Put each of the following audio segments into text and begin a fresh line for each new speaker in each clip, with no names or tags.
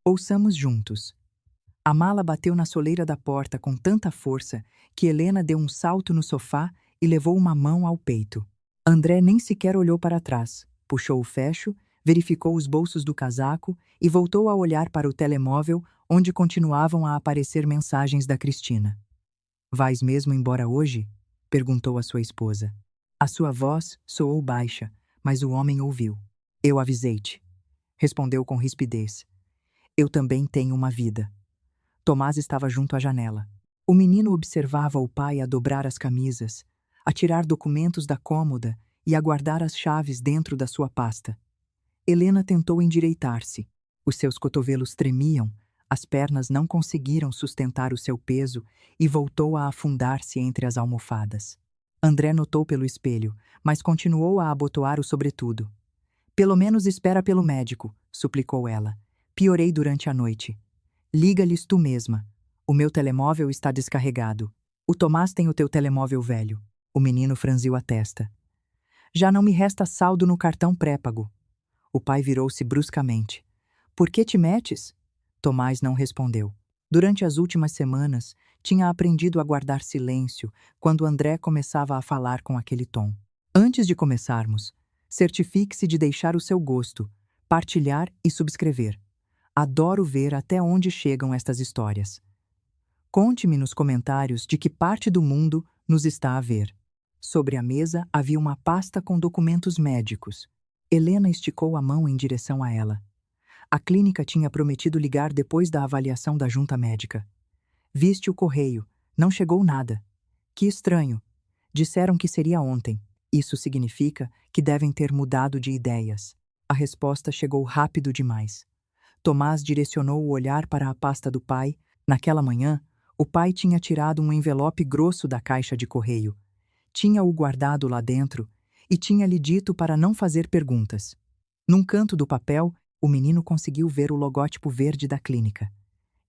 Ouçamos juntos. A mala bateu na soleira da porta com tanta força que Helena deu um salto no sofá e levou uma mão ao peito. André nem sequer olhou para trás, puxou o fecho, verificou os bolsos do casaco e voltou a olhar para o telemóvel onde continuavam a aparecer mensagens da Cristina. "Vais mesmo embora hoje?" perguntou a sua esposa. A sua voz soou baixa, mas o homem ouviu. "Eu avisei-te", respondeu com rispidez. "Eu também tenho uma vida." Tomás estava junto à janela. O menino observava o pai a dobrar as camisas, a tirar documentos da cômoda e a guardar as chaves dentro da sua pasta. Helena tentou endireitar-se. Os seus cotovelos tremiam, as pernas não conseguiram sustentar o seu peso e voltou a afundar-se entre as almofadas. André notou pelo espelho, mas continuou a abotoar o sobretudo. "Pelo menos espera pelo médico", suplicou ela. "Piorei durante a noite. Liga-lhes tu mesma. O meu telemóvel está descarregado. O Tomás tem o teu telemóvel velho." O menino franziu a testa. "Já não me resta saldo no cartão pré-pago." O pai virou-se bruscamente. "Por que te metes?" Tomás não respondeu. Durante as últimas semanas, tinha aprendido a guardar silêncio quando André começava a falar com aquele tom. "Antes de começarmos, certifique-se de deixar o seu gosto, partilhar e subscrever. Adoro ver até onde chegam estas histórias. Conte-me nos comentários de que parte do mundo nos está a ver." Sobre a mesa havia uma pasta com documentos médicos. Helena esticou a mão em direção a ela. A clínica tinha prometido ligar depois da avaliação da junta médica. "Viste o correio. Não chegou nada." "Que estranho. Disseram que seria ontem. Isso significa que devem ter mudado de ideias." A resposta chegou rápido demais. Tomás direcionou o olhar para a pasta do pai. Naquela manhã, o pai tinha tirado um envelope grosso da caixa de correio. Tinha-o guardado lá dentro e tinha-lhe dito para não fazer perguntas. Num canto do papel, o menino conseguiu ver o logótipo verde da clínica.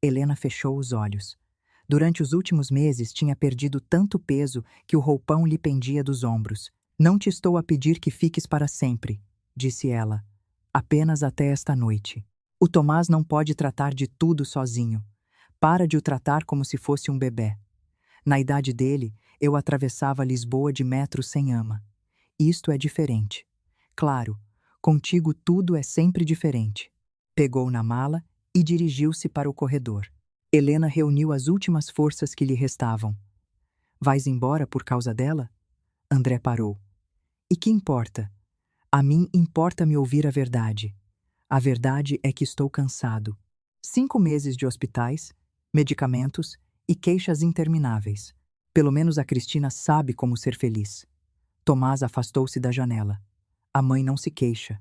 Helena fechou os olhos. Durante os últimos meses tinha perdido tanto peso que o roupão lhe pendia dos ombros. "Não te estou a pedir que fiques para sempre", disse ela. "Apenas até esta noite. O Tomás não pode tratar de tudo sozinho. Para de o tratar como se fosse um bebé. Na idade dele, eu atravessava Lisboa de metro sem ama. Isto é diferente. Claro, contigo tudo é sempre diferente." Pegou na mala e dirigiu-se para o corredor. Helena reuniu as últimas forças que lhe restavam. "Vais embora por causa dela?" André parou. "E que importa? A mim importa-me ouvir a verdade. A verdade é que estou cansado. 5 meses de hospitais, medicamentos e queixas intermináveis. Pelo menos a Cristina sabe como ser feliz." Tomás afastou-se da janela. "A mãe não se queixa.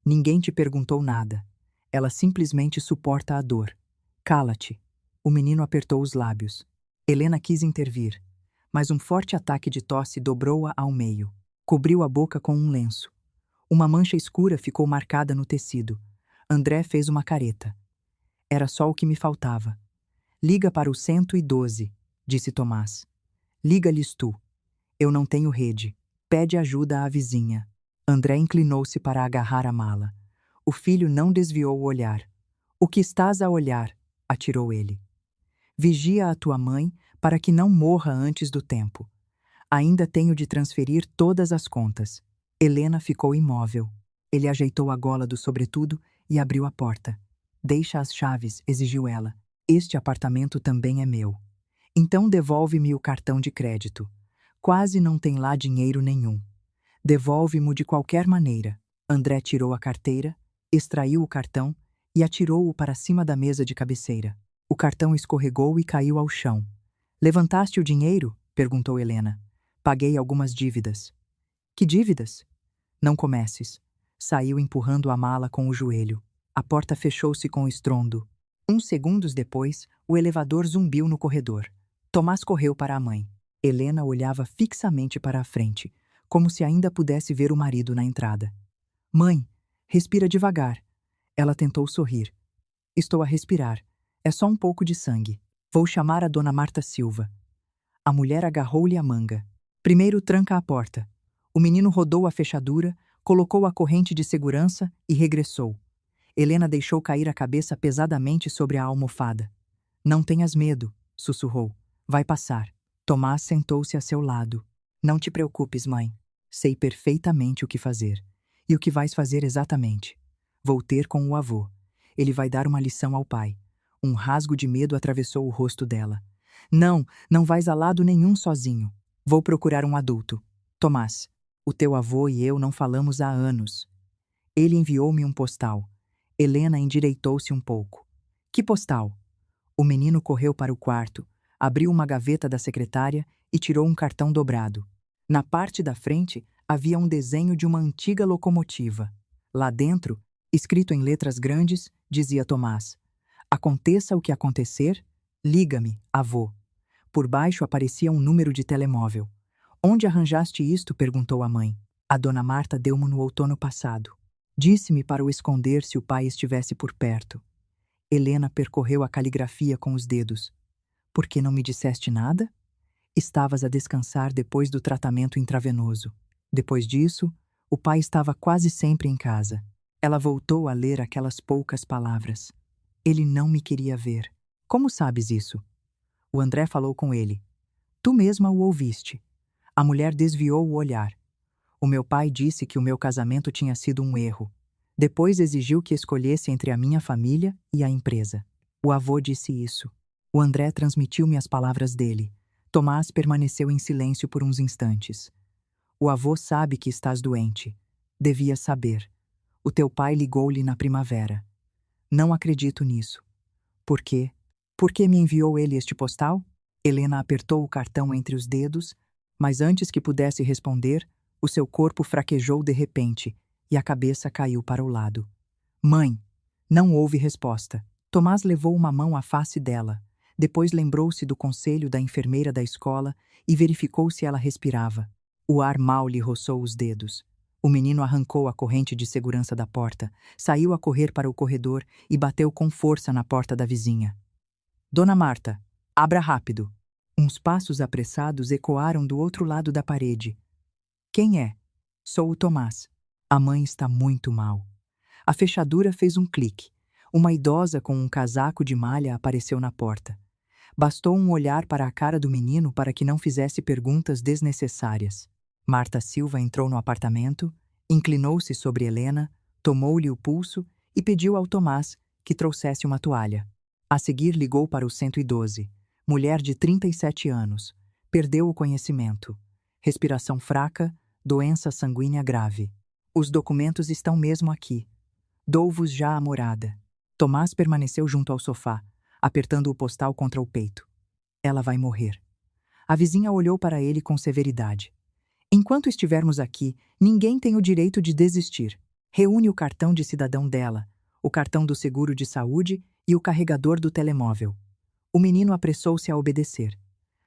Ninguém te perguntou nada. Ela simplesmente suporta a dor. Cala-te." O menino apertou os lábios. Helena quis intervir, mas um forte ataque de tosse dobrou-a ao meio. Cobriu a boca com um lenço. Uma mancha escura ficou marcada no tecido. André fez uma careta. "Era só o que me faltava." "Liga para o 112, disse Tomás. "Liga-lhes tu. Eu não tenho rede. Pede ajuda à vizinha." André inclinou-se para agarrar a mala. O filho não desviou o olhar. "O que estás a olhar?" atirou ele. "Vigia a tua mãe para que não morra antes do tempo. Ainda tenho de transferir todas as contas." Helena ficou imóvel. Ele ajeitou a gola do sobretudo e abriu a porta. "Deixa as chaves", exigiu ela. "Este apartamento também é meu. Então devolve-me o cartão de crédito. Quase não tem lá dinheiro nenhum. Devolve-mo de qualquer maneira." André tirou a carteira, extraiu o cartão e atirou-o para cima da mesa de cabeceira. O cartão escorregou e caiu ao chão. "Levantaste o dinheiro?" perguntou Helena. "Paguei algumas dívidas." "Que dívidas?" "Não comeces." Saiu empurrando a mala com o joelho. A porta fechou-se com estrondo. Uns segundos depois, o elevador zumbiu no corredor. Tomás correu para a mãe. Helena olhava fixamente para a frente, como se ainda pudesse ver o marido na entrada. "Mãe, respira devagar." Ela tentou sorrir. "Estou a respirar. É só um pouco de sangue. Vou chamar a dona Marta Silva." A mulher agarrou-lhe a manga. "Primeiro tranca a porta." O menino rodou a fechadura, colocou a corrente de segurança e regressou. Helena deixou cair a cabeça pesadamente sobre a almofada. Não tenhas medo, sussurrou. Vai passar. Tomás sentou-se a seu lado. Não te preocupes, mãe. Sei perfeitamente o que fazer. E o que vais fazer exatamente? Vou ter com o avô. Ele vai dar uma lição ao pai. Um rasgo de medo atravessou o rosto dela. Não, não vais a lado nenhum sozinho. Vou procurar um adulto. Tomás, o teu avô e eu não falamos há anos. Ele enviou-me um postal. Helena endireitou-se um pouco. Que postal? O menino correu para o quarto, abriu uma gaveta da secretária e tirou um cartão dobrado. Na parte da frente havia um desenho de uma antiga locomotiva. Lá dentro, escrito em letras grandes, dizia Tomás: aconteça o que acontecer, liga-me, avô. Por baixo aparecia um número de telemóvel. Onde arranjaste isto? Perguntou a mãe. A dona Marta deu-mo no outono passado. Disse-me para o esconder se o pai estivesse por perto. Helena percorreu a caligrafia com os dedos. Por que não me disseste nada? Estavas a descansar depois do tratamento intravenoso. Depois disso, o pai estava quase sempre em casa. Ela voltou a ler aquelas poucas palavras. Ele não me queria ver. Como sabes isso? O André falou com ele. Tu mesma o ouviste. A mulher desviou o olhar. O meu pai disse que o meu casamento tinha sido um erro. Depois exigiu que escolhesse entre a minha família e a empresa. O avô disse isso. O André transmitiu-me as palavras dele. Tomás permaneceu em silêncio por uns instantes. O avô sabe que estás doente. Devia saber. O teu pai ligou-lhe na primavera. Não acredito nisso. Por quê? Por que me enviou ele este postal? Helena apertou o cartão entre os dedos, mas antes que pudesse responder, o seu corpo fraquejou de repente e a cabeça caiu para o lado. Mãe! Não houve resposta. Tomás levou uma mão à face dela. Depois lembrou-se do conselho da enfermeira da escola e verificou se ela respirava. O ar mal lhe roçou os dedos. O menino arrancou a corrente de segurança da porta, saiu a correr para o corredor e bateu com força na porta da vizinha. Dona Marta, abra rápido. Uns passos apressados ecoaram do outro lado da parede. Quem é? Sou o Tomás. A mãe está muito mal. A fechadura fez um clique. Uma idosa com um casaco de malha apareceu na porta. Bastou um olhar para a cara do menino para que não fizesse perguntas desnecessárias. Marta Silva entrou no apartamento, inclinou-se sobre Helena, tomou-lhe o pulso e pediu ao Tomás que trouxesse uma toalha. A seguir ligou para o 112. Mulher de 37 anos. Perdeu o conhecimento. Respiração fraca, doença sanguínea grave. Os documentos estão mesmo aqui. Dou-vos já a morada. Tomás permaneceu junto ao sofá, apertando o postal contra o peito. Ela vai morrer. A vizinha olhou para ele com severidade. Enquanto estivermos aqui, ninguém tem o direito de desistir. Reúne o cartão de cidadão dela, o cartão do seguro de saúde e o carregador do telemóvel. O menino apressou-se a obedecer.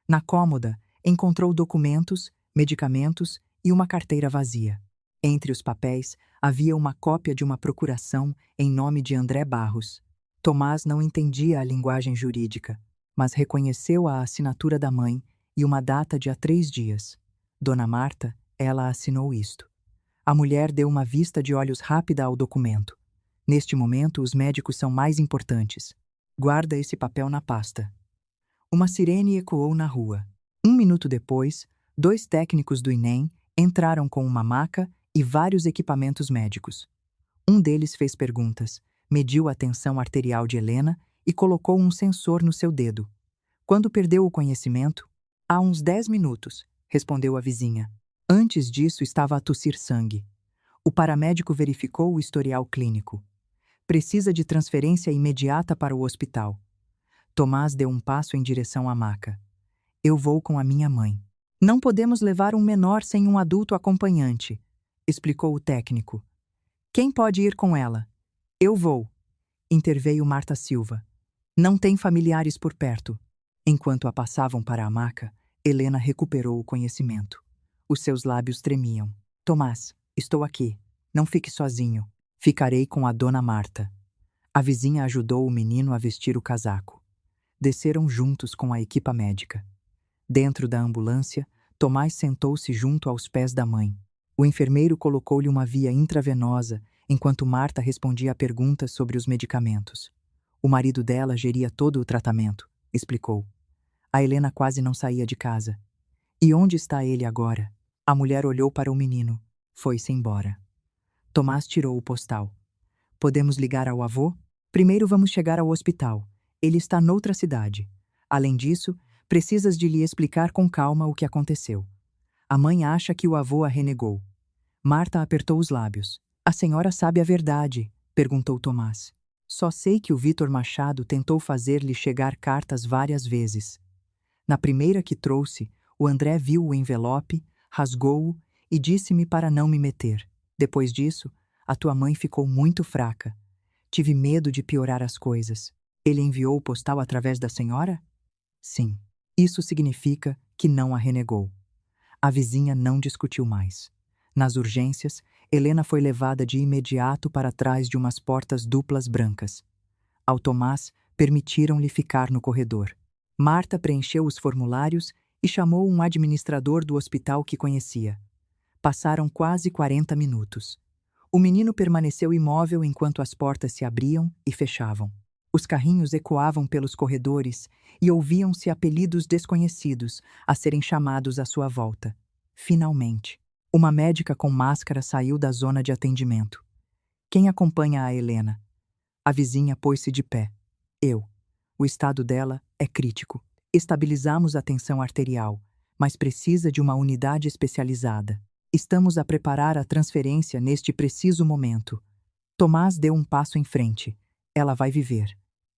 Na cômoda, encontrou documentos, medicamentos e uma carteira vazia. Entre os papéis, havia uma cópia de uma procuração em nome de André Barros. Tomás não entendia a linguagem jurídica, mas reconheceu a assinatura da mãe e uma data de há 3 dias. Dona Marta, ela assinou isto. A mulher deu uma vista de olhos rápida ao documento. Neste momento, os médicos são mais importantes. Guarda esse papel na pasta. Uma sirene ecoou na rua. 1 minuto depois, 2 técnicos do INEM entraram com uma maca e vários equipamentos médicos. Um deles fez perguntas, mediu a tensão arterial de Helena e colocou um sensor no seu dedo. Quando perdeu o conhecimento? Há uns 10 minutos, respondeu a vizinha. Antes disso estava a tossir sangue. O paramédico verificou o historial clínico. Precisa de transferência imediata para o hospital. Tomás deu um passo em direção à maca. Eu vou com a minha mãe. Não podemos levar um menor sem um adulto acompanhante, explicou o técnico. Quem pode ir com ela? Eu vou, interveio Marta Silva. Não tem familiares por perto. Enquanto a passavam para a maca, Helena recuperou o conhecimento. Os seus lábios tremiam. Tomás, estou aqui. Não fique sozinho. Ficarei com a dona Marta. A vizinha ajudou o menino a vestir o casaco. Desceram juntos com a equipa médica. Dentro da ambulância, Tomás sentou-se junto aos pés da mãe. O enfermeiro colocou-lhe uma via intravenosa, enquanto Marta respondia a perguntas sobre os medicamentos. O marido dela geria todo o tratamento, explicou. A Helena quase não saía de casa. E onde está ele agora? A mulher olhou para o menino. Foi-se embora. Tomás tirou o postal. Podemos ligar ao avô? Primeiro vamos chegar ao hospital. Ele está noutra cidade. Além disso, precisas de lhe explicar com calma o que aconteceu. A mãe acha que o avô a renegou. Marta apertou os lábios. A senhora sabe a verdade? Perguntou Tomás. Só sei que o Vítor Machado tentou fazer-lhe chegar cartas várias vezes. Na primeira que trouxe, o André viu o envelope, rasgou-o e disse-me para não me meter. Depois disso, a tua mãe ficou muito fraca. Tive medo de piorar as coisas. Ele enviou o postal através da senhora? Sim. Isso significa que não a renegou. A vizinha não discutiu mais. Nas urgências, Helena foi levada de imediato para trás de umas portas duplas brancas. Ao Tomás, permitiram-lhe ficar no corredor. Marta preencheu os formulários e chamou um administrador do hospital que conhecia. Passaram quase 40 minutos. O menino permaneceu imóvel enquanto as portas se abriam e fechavam. Os carrinhos ecoavam pelos corredores e ouviam-se apelidos desconhecidos a serem chamados à sua volta. Finalmente, uma médica com máscara saiu da zona de atendimento. Quem acompanha a Helena? A vizinha pôs-se de pé. Eu. O estado dela é crítico. Estabilizamos a tensão arterial, mas precisa de uma unidade especializada. Estamos a preparar a transferência neste preciso momento. Tomás deu um passo em frente. Ela vai viver.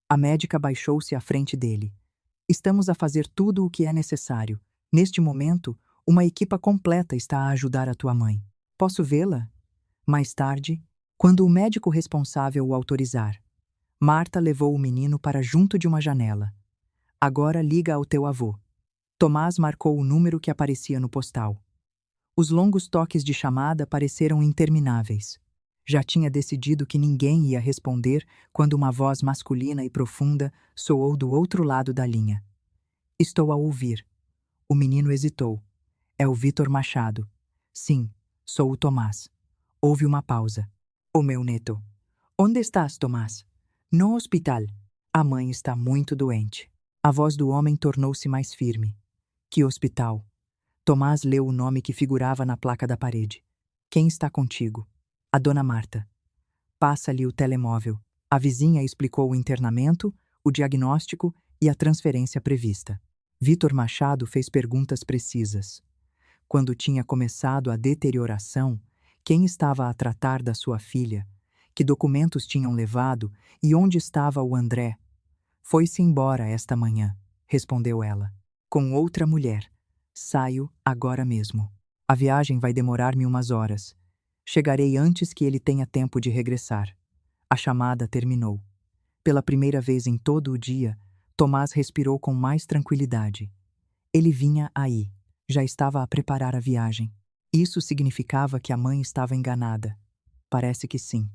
A médica baixou-se à frente dele. Estamos a fazer tudo o que é necessário. Neste momento, uma equipa completa está a ajudar a tua mãe. Posso vê-la? Mais tarde, quando o médico responsável o autorizar. Marta levou o menino para junto de uma janela. Agora liga ao teu avô. Tomás marcou o número que aparecia no postal. Os longos toques de chamada pareceram intermináveis. Já tinha decidido que ninguém ia responder quando uma voz masculina e profunda soou do outro lado da linha. Estou a ouvir. O menino hesitou. É o Vítor Machado. Sim, sou o Tomás. Houve uma pausa. O meu neto. Onde estás, Tomás? No hospital. A mãe está muito doente. A voz do homem tornou-se mais firme. Que hospital? Tomás leu o nome que figurava na placa da parede. Quem está contigo? A dona Marta. Passa-lhe o telemóvel. A vizinha explicou o internamento, o diagnóstico e a transferência prevista. Vítor Machado fez perguntas precisas. Quando tinha começado a deterioração, quem estava a tratar da sua filha, que documentos tinham levado e onde estava o André? Foi-se embora esta manhã, respondeu ela. Com outra mulher. Saio agora mesmo. A viagem vai demorar-me umas horas. Chegarei antes que ele tenha tempo de regressar. A chamada terminou. Pela primeira vez em todo o dia, Tomás respirou com mais tranquilidade. Ele vinha aí. Já estava a preparar a viagem. Isso significava que a mãe estava enganada. Parece que sim.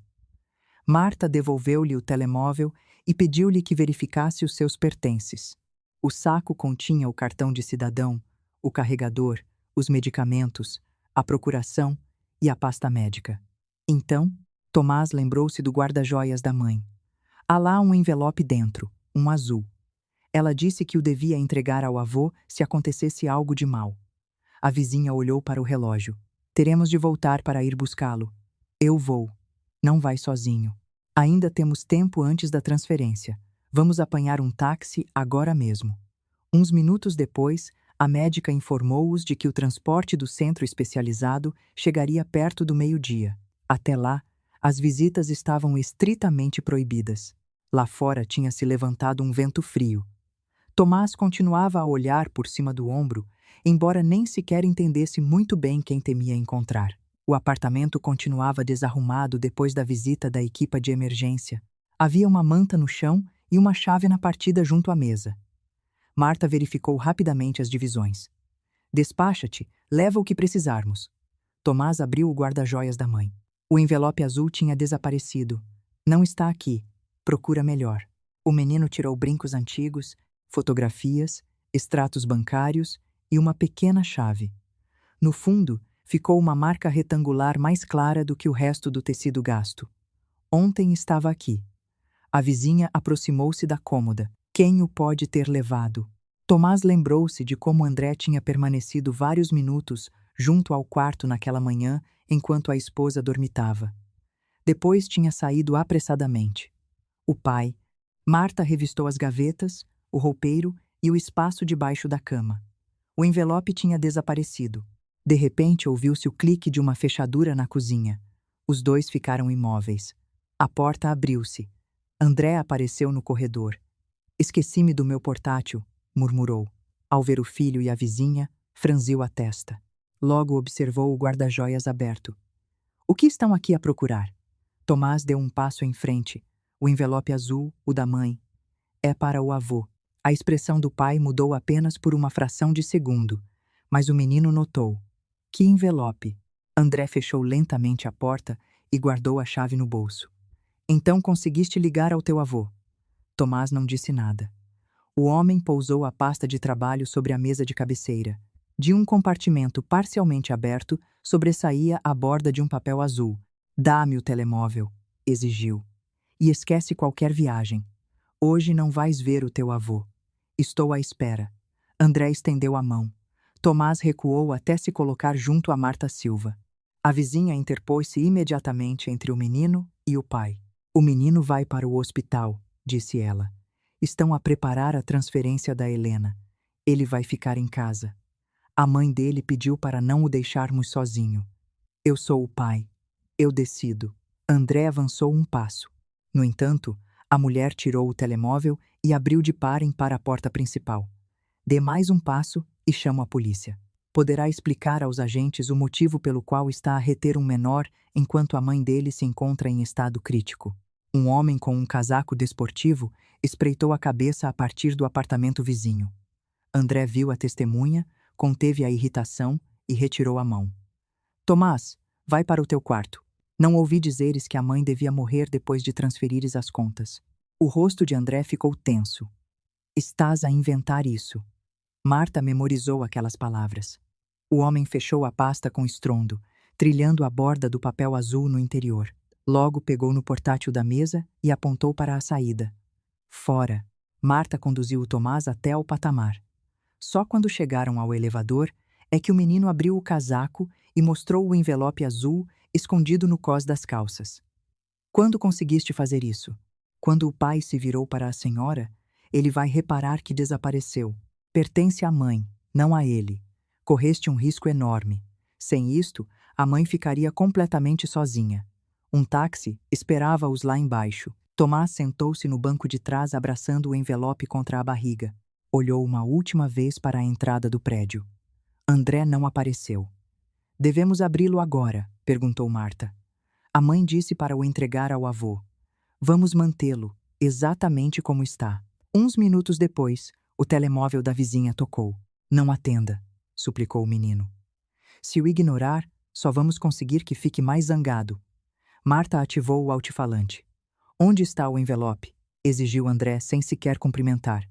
Marta devolveu-lhe o telemóvel e pediu-lhe que verificasse os seus pertences. O saco continha o cartão de cidadão, o carregador, os medicamentos, a procuração e a pasta médica. Então, Tomás lembrou-se do guarda-joias da mãe. Há lá um envelope dentro, um azul. Ela disse que o devia entregar ao avô se acontecesse algo de mal. A vizinha olhou para o relógio. Teremos de voltar para ir buscá-lo. Eu vou. Não vai sozinho. Ainda temos tempo antes da transferência. Vamos apanhar um táxi agora mesmo. Uns minutos depois, a médica informou-os de que o transporte do centro especializado chegaria perto do meio-dia. Até lá, as visitas estavam estritamente proibidas. Lá fora tinha se levantado um vento frio. Tomás continuava a olhar por cima do ombro, embora nem sequer entendesse muito bem quem temia encontrar. O apartamento continuava desarrumado depois da visita da equipa de emergência. Havia uma manta no chão e uma chave na partida junto à mesa. Marta verificou rapidamente as divisões. Despacha-te, leva o que precisarmos. Tomás abriu o guarda-joias da mãe. O envelope azul tinha desaparecido. Não está aqui. Procura melhor. O menino tirou brincos antigos, fotografias, extratos bancários e uma pequena chave. No fundo, ficou uma marca retangular mais clara do que o resto do tecido gasto. Ontem estava aqui. A vizinha aproximou-se da cômoda. Quem o pode ter levado? Tomás lembrou-se de como André tinha permanecido vários minutos junto ao quarto naquela manhã enquanto a esposa dormitava. Depois tinha saído apressadamente. O pai. Marta revistou as gavetas, o roupeiro e o espaço debaixo da cama. O envelope tinha desaparecido. De repente ouviu-se o clique de uma fechadura na cozinha. Os dois ficaram imóveis. A porta abriu-se. André apareceu no corredor. Esqueci-me do meu portátil, murmurou. Ao ver o filho e a vizinha, franziu a testa. Logo observou o guarda-joias aberto. O que estão aqui a procurar? Tomás deu um passo em frente. O envelope azul, o da mãe. É para o avô. A expressão do pai mudou apenas por uma fração de segundo, mas o menino notou. Que envelope! André fechou lentamente a porta e guardou a chave no bolso. Então conseguiste ligar ao teu avô? Tomás não disse nada. O homem pousou a pasta de trabalho sobre a mesa de cabeceira. De um compartimento parcialmente aberto, sobressaía a borda de um papel azul. Dá-me o telemóvel, exigiu. E esquece qualquer viagem. Hoje não vais ver o teu avô. Estou à espera. André estendeu a mão. Tomás recuou até se colocar junto a Marta Silva. A vizinha interpôs-se imediatamente entre o menino e o pai. O menino vai para o hospital, disse ela. Estão a preparar a transferência da Helena. Ele vai ficar em casa. A mãe dele pediu para não o deixarmos sozinho. Eu sou o pai. Eu decido. André avançou um passo. No entanto, a mulher tirou o telemóvel e abriu de parem para a porta principal. Dê mais um passo e chamo a polícia. Poderá explicar aos agentes o motivo pelo qual está a reter um menor enquanto a mãe dele se encontra em estado crítico. Um homem com um casaco desportivo espreitou a cabeça a partir do apartamento vizinho. André viu a testemunha, conteve a irritação e retirou a mão. Tomás, vai para o teu quarto. Não ouvi dizeres que a mãe devia morrer depois de transferires as contas. O rosto de André ficou tenso. Estás a inventar isso. Marta memorizou aquelas palavras. O homem fechou a pasta com estrondo, trilhando a borda do papel azul no interior. Logo pegou no portátil da mesa e apontou para a saída. Fora. Marta conduziu o Tomás até ao patamar. Só quando chegaram ao elevador é que o menino abriu o casaco e mostrou o envelope azul escondido no cós das calças. Quando conseguiste fazer isso? Quando o pai se virou para a senhora, ele vai reparar que desapareceu. Pertence à mãe, não a ele. Correste um risco enorme. Sem isto, a mãe ficaria completamente sozinha. Um táxi esperava-os lá embaixo. Tomás sentou-se no banco de trás abraçando o envelope contra a barriga. Olhou uma última vez para a entrada do prédio. André não apareceu. Devemos abri-lo agora, perguntou Marta. A mãe disse para o entregar ao avô. Vamos mantê-lo, exatamente como está. Uns minutos depois, o telemóvel da vizinha tocou. Não atenda, suplicou o menino. Se o ignorar, só vamos conseguir que fique mais zangado. Marta ativou o altifalante. Onde está o envelope? Exigiu André sem sequer cumprimentar.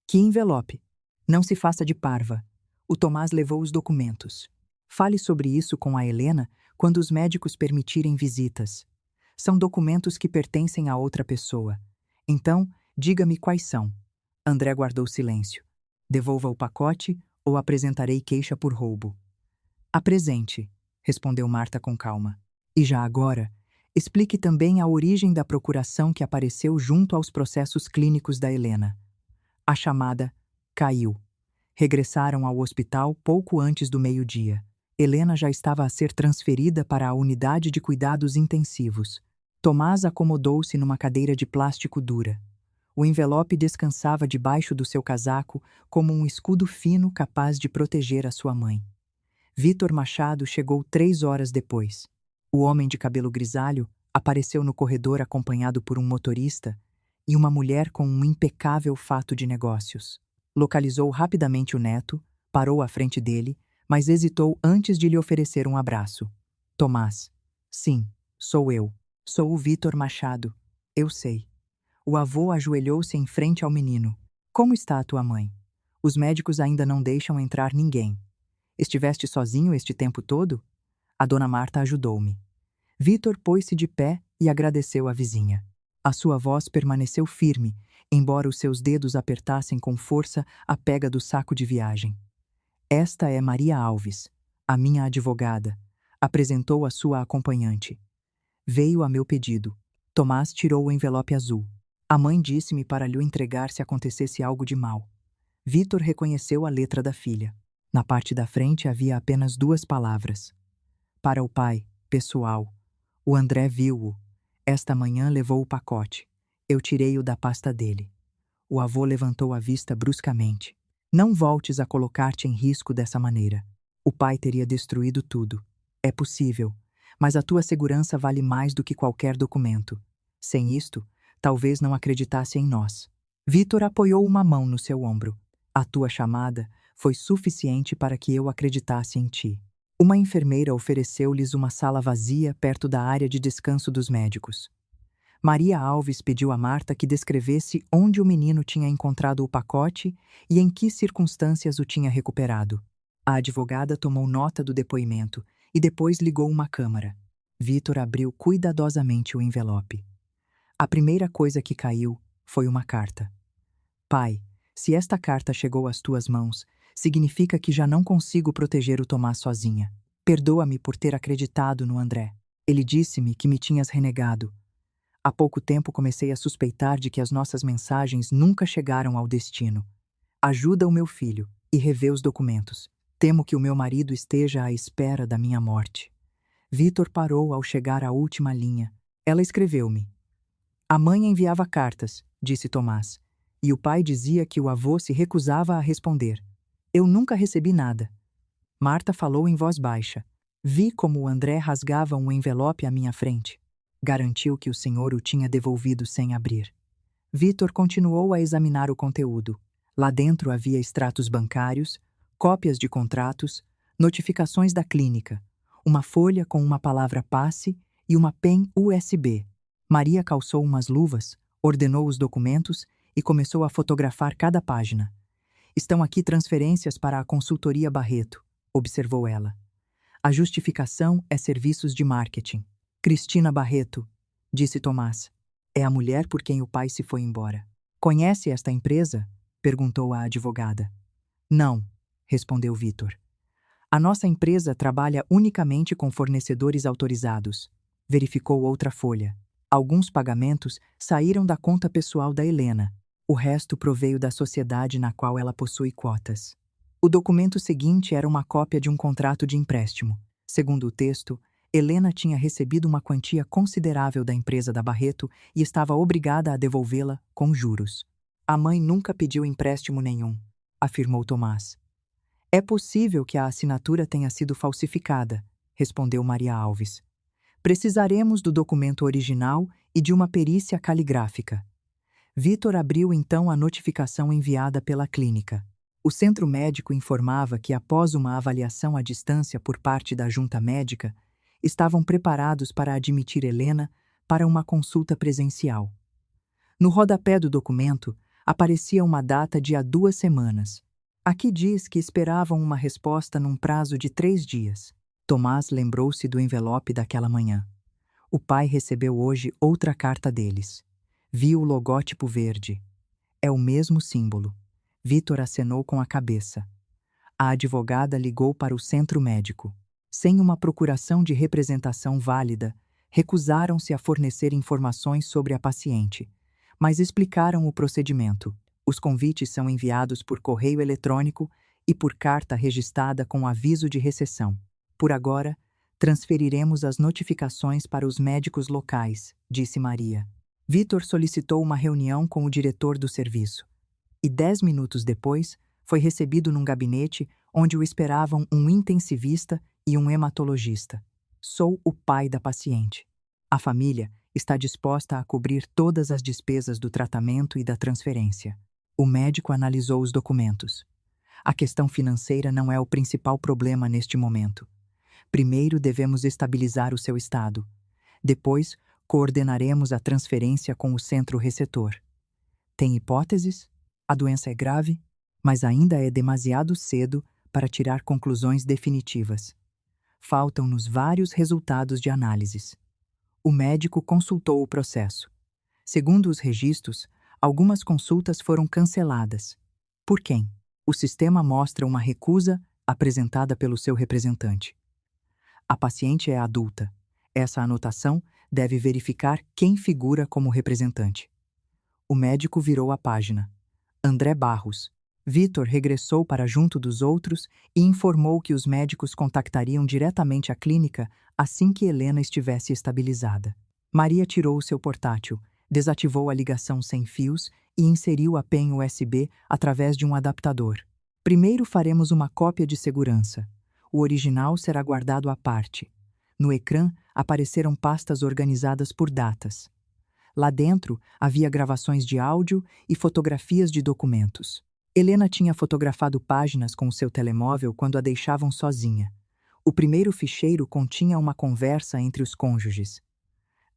Que envelope? Não se faça de parva. O Tomás levou os documentos. Fale sobre isso com a Helena quando os médicos permitirem visitas. São documentos que pertencem a outra pessoa. Então, diga-me quais são. André guardou silêncio. Devolva o pacote ou apresentarei queixa por roubo. Apresente, respondeu Marta com calma. E já agora, explique também a origem da procuração que apareceu junto aos processos clínicos da Helena. A chamada caiu. Regressaram ao hospital pouco antes do meio-dia. Helena já estava a ser transferida para a unidade de cuidados intensivos. Tomás acomodou-se numa cadeira de plástico dura. O envelope descansava debaixo do seu casaco como um escudo fino capaz de proteger a sua mãe. Vítor Machado chegou 3 horas depois. O homem de cabelo grisalho apareceu no corredor acompanhado por um motorista e uma mulher com um impecável fato de negócios. Localizou rapidamente o neto, parou à frente dele, mas hesitou antes de lhe oferecer um abraço. Tomás. Sim, sou eu. Sou o Vítor Machado. Eu sei. O avô ajoelhou-se em frente ao menino. Como está a tua mãe? Os médicos ainda não deixam entrar ninguém. Estiveste sozinho este tempo todo? A dona Marta ajudou-me. Vitor pôs-se de pé e agradeceu à vizinha. A sua voz permaneceu firme, embora os seus dedos apertassem com força a pega do saco de viagem. Esta é Maria Alves, a minha advogada, apresentou a sua acompanhante. Veio a meu pedido. Tomás tirou o envelope azul. A mãe disse-me para lhe entregar se acontecesse algo de mal. Vitor reconheceu a letra da filha. Na parte da frente havia apenas 2 palavras. Para o pai, pessoal. O André viu-o. Esta manhã levou o pacote. Eu tirei-o da pasta dele. O avô levantou a vista bruscamente. Não voltes a colocar-te em risco dessa maneira. O pai teria destruído tudo. É possível, mas a tua segurança vale mais do que qualquer documento. Sem isto, talvez não acreditasse em nós. Vitor apoiou uma mão no seu ombro. A tua chamada foi suficiente para que eu acreditasse em ti. Uma enfermeira ofereceu-lhes uma sala vazia perto da área de descanso dos médicos. Maria Alves pediu a Marta que descrevesse onde o menino tinha encontrado o pacote e em que circunstâncias o tinha recuperado. A advogada tomou nota do depoimento e depois ligou uma câmara. Vitor abriu cuidadosamente o envelope. A primeira coisa que caiu foi uma carta. Pai, se esta carta chegou às tuas mãos, significa que já não consigo proteger o Tomás sozinha. Perdoa-me por ter acreditado no André. Ele disse-me que me tinhas renegado. Há pouco tempo comecei a suspeitar de que as nossas mensagens nunca chegaram ao destino. Ajuda o meu filho e revê os documentos. Temo que o meu marido esteja à espera da minha morte. Vitor parou ao chegar à última linha. Ela escreveu-me. A mãe enviava cartas, disse Tomás, e o pai dizia que o avô se recusava a responder. Eu nunca recebi nada. Marta falou em voz baixa. Vi como o André rasgava um envelope à minha frente. Garantiu que o senhor o tinha devolvido sem abrir. Vitor continuou a examinar o conteúdo. Lá dentro havia extratos bancários, cópias de contratos, notificações da clínica, uma folha com uma palavra passe e uma pen USB. Maria calçou umas luvas, ordenou os documentos e começou a fotografar cada página. Estão aqui transferências para a consultoria Barreto, observou ela. A justificação é serviços de marketing. Cristina Barreto, disse Tomás. É a mulher por quem o pai se foi embora. Conhece esta empresa? Perguntou a advogada. Não, respondeu Vitor. A nossa empresa trabalha unicamente com fornecedores autorizados. Verificou outra folha. Alguns pagamentos saíram da conta pessoal da Helena. O resto proveio da sociedade na qual ela possui cotas. O documento seguinte era uma cópia de um contrato de empréstimo. Segundo o texto, Helena tinha recebido uma quantia considerável da empresa da Barreto e estava obrigada a devolvê-la com juros. A mãe nunca pediu empréstimo nenhum, afirmou Tomás. É possível que a assinatura tenha sido falsificada, respondeu Maria Alves. Precisaremos do documento original e de uma perícia caligráfica. Vitor abriu então a notificação enviada pela clínica. O centro médico informava que, após uma avaliação à distância por parte da junta médica, estavam preparados para admitir Helena para uma consulta presencial. No rodapé do documento, aparecia uma data de há 2 semanas. Aqui diz que esperavam uma resposta num prazo de 3 dias. Tomás lembrou-se do envelope daquela manhã. O pai recebeu hoje outra carta deles. Viu o logótipo verde. É o mesmo símbolo. Vitor acenou com a cabeça. A advogada ligou para o centro médico. Sem uma procuração de representação válida, recusaram-se a fornecer informações sobre a paciente, mas explicaram o procedimento. Os convites são enviados por correio eletrônico e por carta registrada com aviso de recepção. Por agora, transferiremos as notificações para os médicos locais, disse Maria. Vitor solicitou uma reunião com o diretor do serviço. E 10 minutos depois, foi recebido num gabinete onde o esperavam um intensivista e um hematologista. Sou o pai da paciente. A família está disposta a cobrir todas as despesas do tratamento e da transferência. O médico analisou os documentos. A questão financeira não é o principal problema neste momento. Primeiro devemos estabilizar o seu estado. Depois, coordenaremos a transferência com o centro receptor. Tem hipóteses? A doença é grave, mas ainda é demasiado cedo para tirar conclusões definitivas. Faltam-nos vários resultados de análises. O médico consultou o processo. Segundo os registros, algumas consultas foram canceladas. Por quem? O sistema mostra uma recusa apresentada pelo seu representante. A paciente é adulta. Essa anotação deve verificar quem figura como representante. O médico virou a página. André Barros. Vitor regressou para junto dos outros e informou que os médicos contactariam diretamente a clínica assim que Helena estivesse estabilizada. Maria tirou o seu portátil, desativou a ligação sem fios e inseriu a pen USB através de um adaptador. Primeiro faremos uma cópia de segurança. O original será guardado à parte. No ecrã apareceram pastas organizadas por datas. Lá dentro havia gravações de áudio e fotografias de documentos. Helena tinha fotografado páginas com o seu telemóvel quando a deixavam sozinha. O primeiro ficheiro continha uma conversa entre os cônjuges.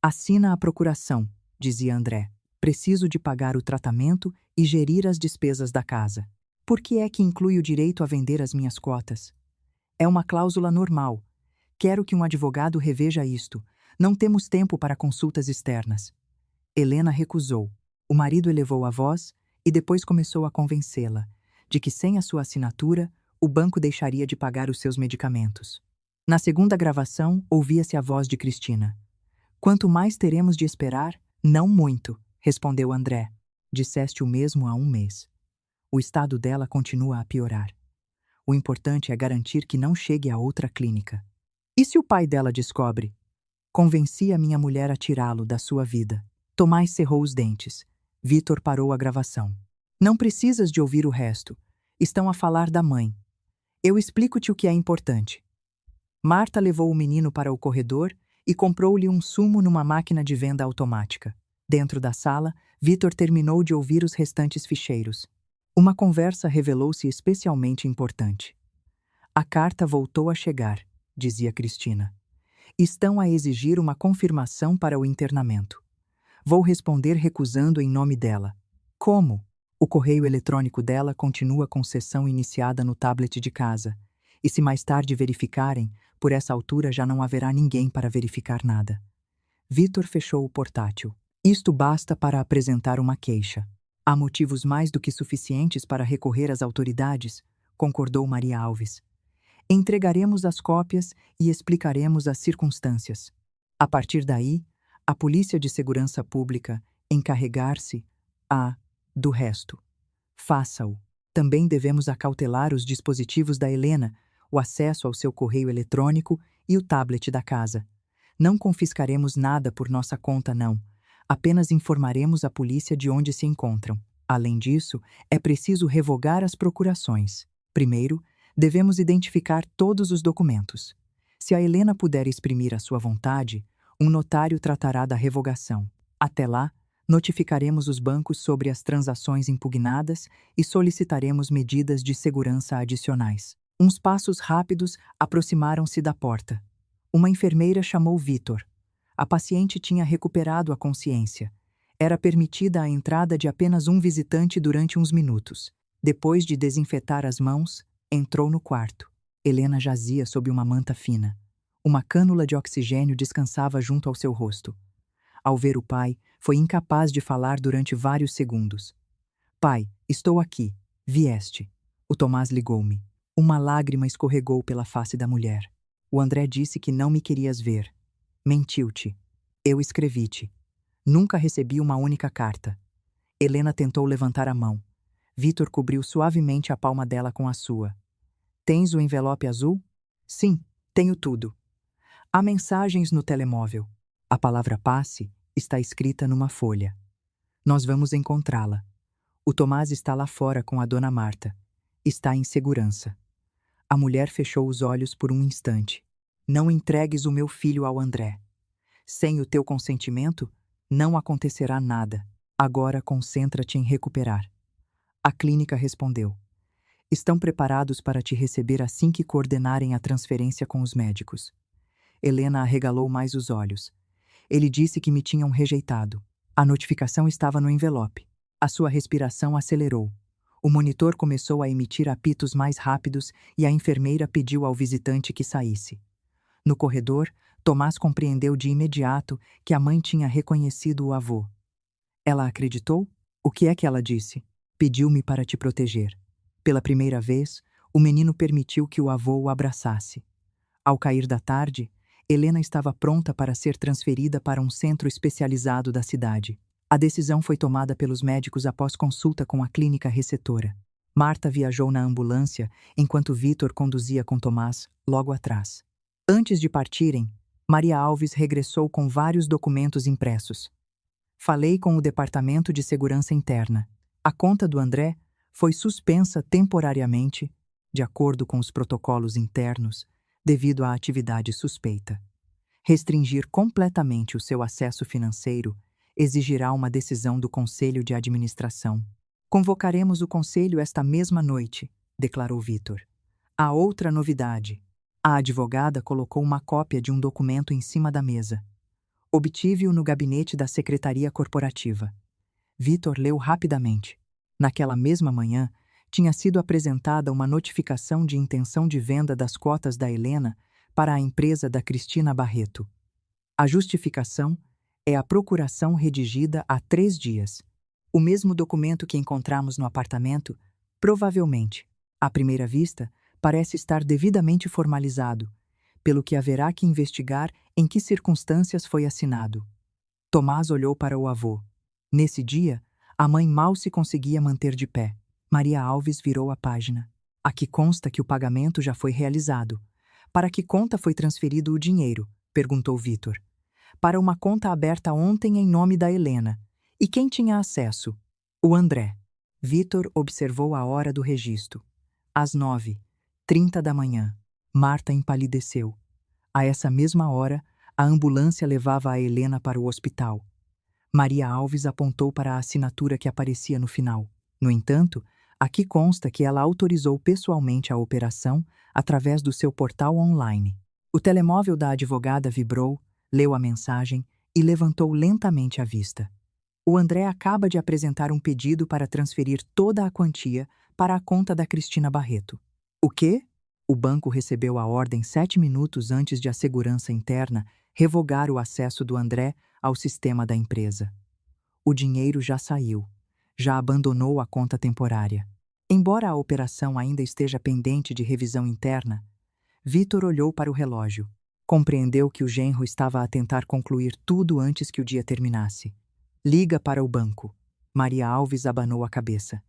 Assina a procuração, dizia André. Preciso de pagar o tratamento e gerir as despesas da casa. Por que é que inclui o direito a vender as minhas cotas? É uma cláusula normal. Quero que um advogado reveja isto. Não temos tempo para consultas externas. Helena recusou. O marido elevou a voz e depois começou a convencê-la de que sem a sua assinatura, o banco deixaria de pagar os seus medicamentos. Na segunda gravação, ouvia-se a voz de Cristina. Quanto mais teremos de esperar? Não muito, respondeu André. Disseste o mesmo há um mês. O estado dela continua a piorar. O importante é garantir que não chegue a outra clínica. E se o pai dela descobre? Convenci a minha mulher a tirá-lo da sua vida. Tomás cerrou os dentes. Vitor parou a gravação. Não precisas de ouvir o resto. Estão a falar da mãe. Eu explico-te o que é importante. Marta levou o menino para o corredor e comprou-lhe um sumo numa máquina de venda automática. Dentro da sala, Vitor terminou de ouvir os restantes ficheiros. Uma conversa revelou-se especialmente importante. A carta voltou a chegar, dizia Cristina. Estão a exigir uma confirmação para o internamento. Vou responder recusando em nome dela. Como? O correio eletrônico dela continua com sessão iniciada no tablet de casa. E se mais tarde verificarem, por essa altura já não haverá ninguém para verificar nada. Vitor fechou o portátil. Isto basta para apresentar uma queixa. Há motivos mais do que suficientes para recorrer às autoridades, concordou Maria Alves. Entregaremos as cópias e explicaremos as circunstâncias. A partir daí, a Polícia de Segurança Pública encarregar-se do resto. Faça-o. Também devemos acautelar os dispositivos da Helena, o acesso ao seu correio eletrônico e o tablet da casa. Não confiscaremos nada por nossa conta, não. Apenas informaremos a polícia de onde se encontram. Além disso, é preciso revogar as procurações. Primeiro, devemos identificar todos os documentos. Se a Helena puder exprimir a sua vontade, um notário tratará da revogação. Até lá, notificaremos os bancos sobre as transações impugnadas e solicitaremos medidas de segurança adicionais. Uns passos rápidos aproximaram-se da porta. Uma enfermeira chamou Vitor. A paciente tinha recuperado a consciência. Era permitida a entrada de apenas um visitante durante uns minutos. Depois de desinfetar as mãos, entrou no quarto. Helena jazia sob uma manta fina. Uma cânula de oxigênio descansava junto ao seu rosto. Ao ver o pai, foi incapaz de falar durante vários segundos. Pai, estou aqui. Vieste. O Tomás ligou-me. Uma lágrima escorregou pela face da mulher. O André disse que não me querias ver. Mentiu-te. Eu escrevi-te. Nunca recebi uma única carta. Helena tentou levantar a mão. Vitor cobriu suavemente a palma dela com a sua. Tens o envelope azul? Sim, tenho tudo. Há mensagens no telemóvel. A palavra passe está escrita numa folha. Nós vamos encontrá-la. O Tomás está lá fora com a dona Marta. Está em segurança. A mulher fechou os olhos por um instante. Não entregues o meu filho ao André. Sem o teu consentimento, não acontecerá nada. Agora concentra-te em recuperar. A clínica respondeu. Estão preparados para te receber assim que coordenarem a transferência com os médicos. Helena arregalou mais os olhos. Ele disse que me tinham rejeitado. A notificação estava no envelope. A sua respiração acelerou. O monitor começou a emitir apitos mais rápidos e a enfermeira pediu ao visitante que saísse. No corredor, Tomás compreendeu de imediato que a mãe tinha reconhecido o avô. Ela acreditou? O que é que ela disse? Pediu-me para te proteger. Pela primeira vez, o menino permitiu que o avô o abraçasse. Ao cair da tarde, Helena estava pronta para ser transferida para um centro especializado da cidade. A decisão foi tomada pelos médicos após consulta com a clínica receptora. Marta viajou na ambulância, enquanto Vítor conduzia com Tomás logo atrás. Antes de partirem, Maria Alves regressou com vários documentos impressos. Falei com o Departamento de Segurança Interna. A conta do André foi suspensa temporariamente, de acordo com os protocolos internos, devido à atividade suspeita. Restringir completamente o seu acesso financeiro exigirá uma decisão do Conselho de Administração. Convocaremos o Conselho esta mesma noite, declarou Vítor. Há outra novidade. A advogada colocou uma cópia de um documento em cima da mesa. Obtive-o no gabinete da Secretaria Corporativa. Vítor leu rapidamente. Naquela mesma manhã, tinha sido apresentada uma notificação de intenção de venda das cotas da Helena para a empresa da Cristina Barreto. A justificação é a procuração redigida há 3 dias. O mesmo documento que encontramos no apartamento, provavelmente, à primeira vista, parece estar devidamente formalizado, pelo que haverá que investigar em que circunstâncias foi assinado. Tomás olhou para o avô. Nesse dia, a mãe mal se conseguia manter de pé. Maria Alves virou a página. Aqui consta que o pagamento já foi realizado. Para que conta foi transferido o dinheiro? Perguntou Vítor. Para uma conta aberta ontem em nome da Helena. E quem tinha acesso? O André. Vítor observou a hora do registro. Às 9h30 da manhã. Marta empalideceu. A essa mesma hora, a ambulância levava a Helena para o hospital. Maria Alves apontou para a assinatura que aparecia no final. No entanto, aqui consta que ela autorizou pessoalmente a operação através do seu portal online. O telemóvel da advogada vibrou, leu a mensagem e levantou lentamente a vista. O André acaba de apresentar um pedido para transferir toda a quantia para a conta da Cristina Barreto. O quê? O banco recebeu a ordem 7 minutos antes de a segurança interna revogar o acesso do André ao sistema da empresa. O dinheiro já saiu, já abandonou a conta temporária. Embora a operação ainda esteja pendente de revisão interna, Vítor olhou para o relógio. Compreendeu que o genro estava a tentar concluir tudo antes que o dia terminasse. Liga para o banco. Maria Alves abanou a cabeça.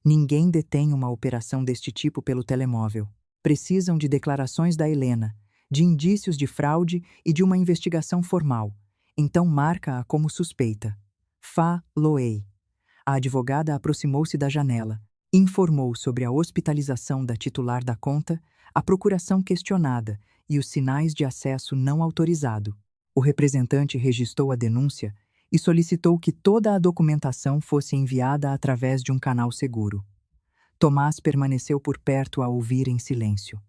Ninguém detém uma operação deste tipo pelo telemóvel. Precisam de declarações da Helena, de indícios de fraude e de uma investigação formal. Então marca-a como suspeita. Fa-loei. A advogada aproximou-se da janela, informou sobre a hospitalização da titular da conta, a procuração questionada e os sinais de acesso não autorizado. O representante registrou a denúncia e solicitou que toda a documentação fosse enviada através de um canal seguro. Tomás permaneceu por perto a ouvir em silêncio.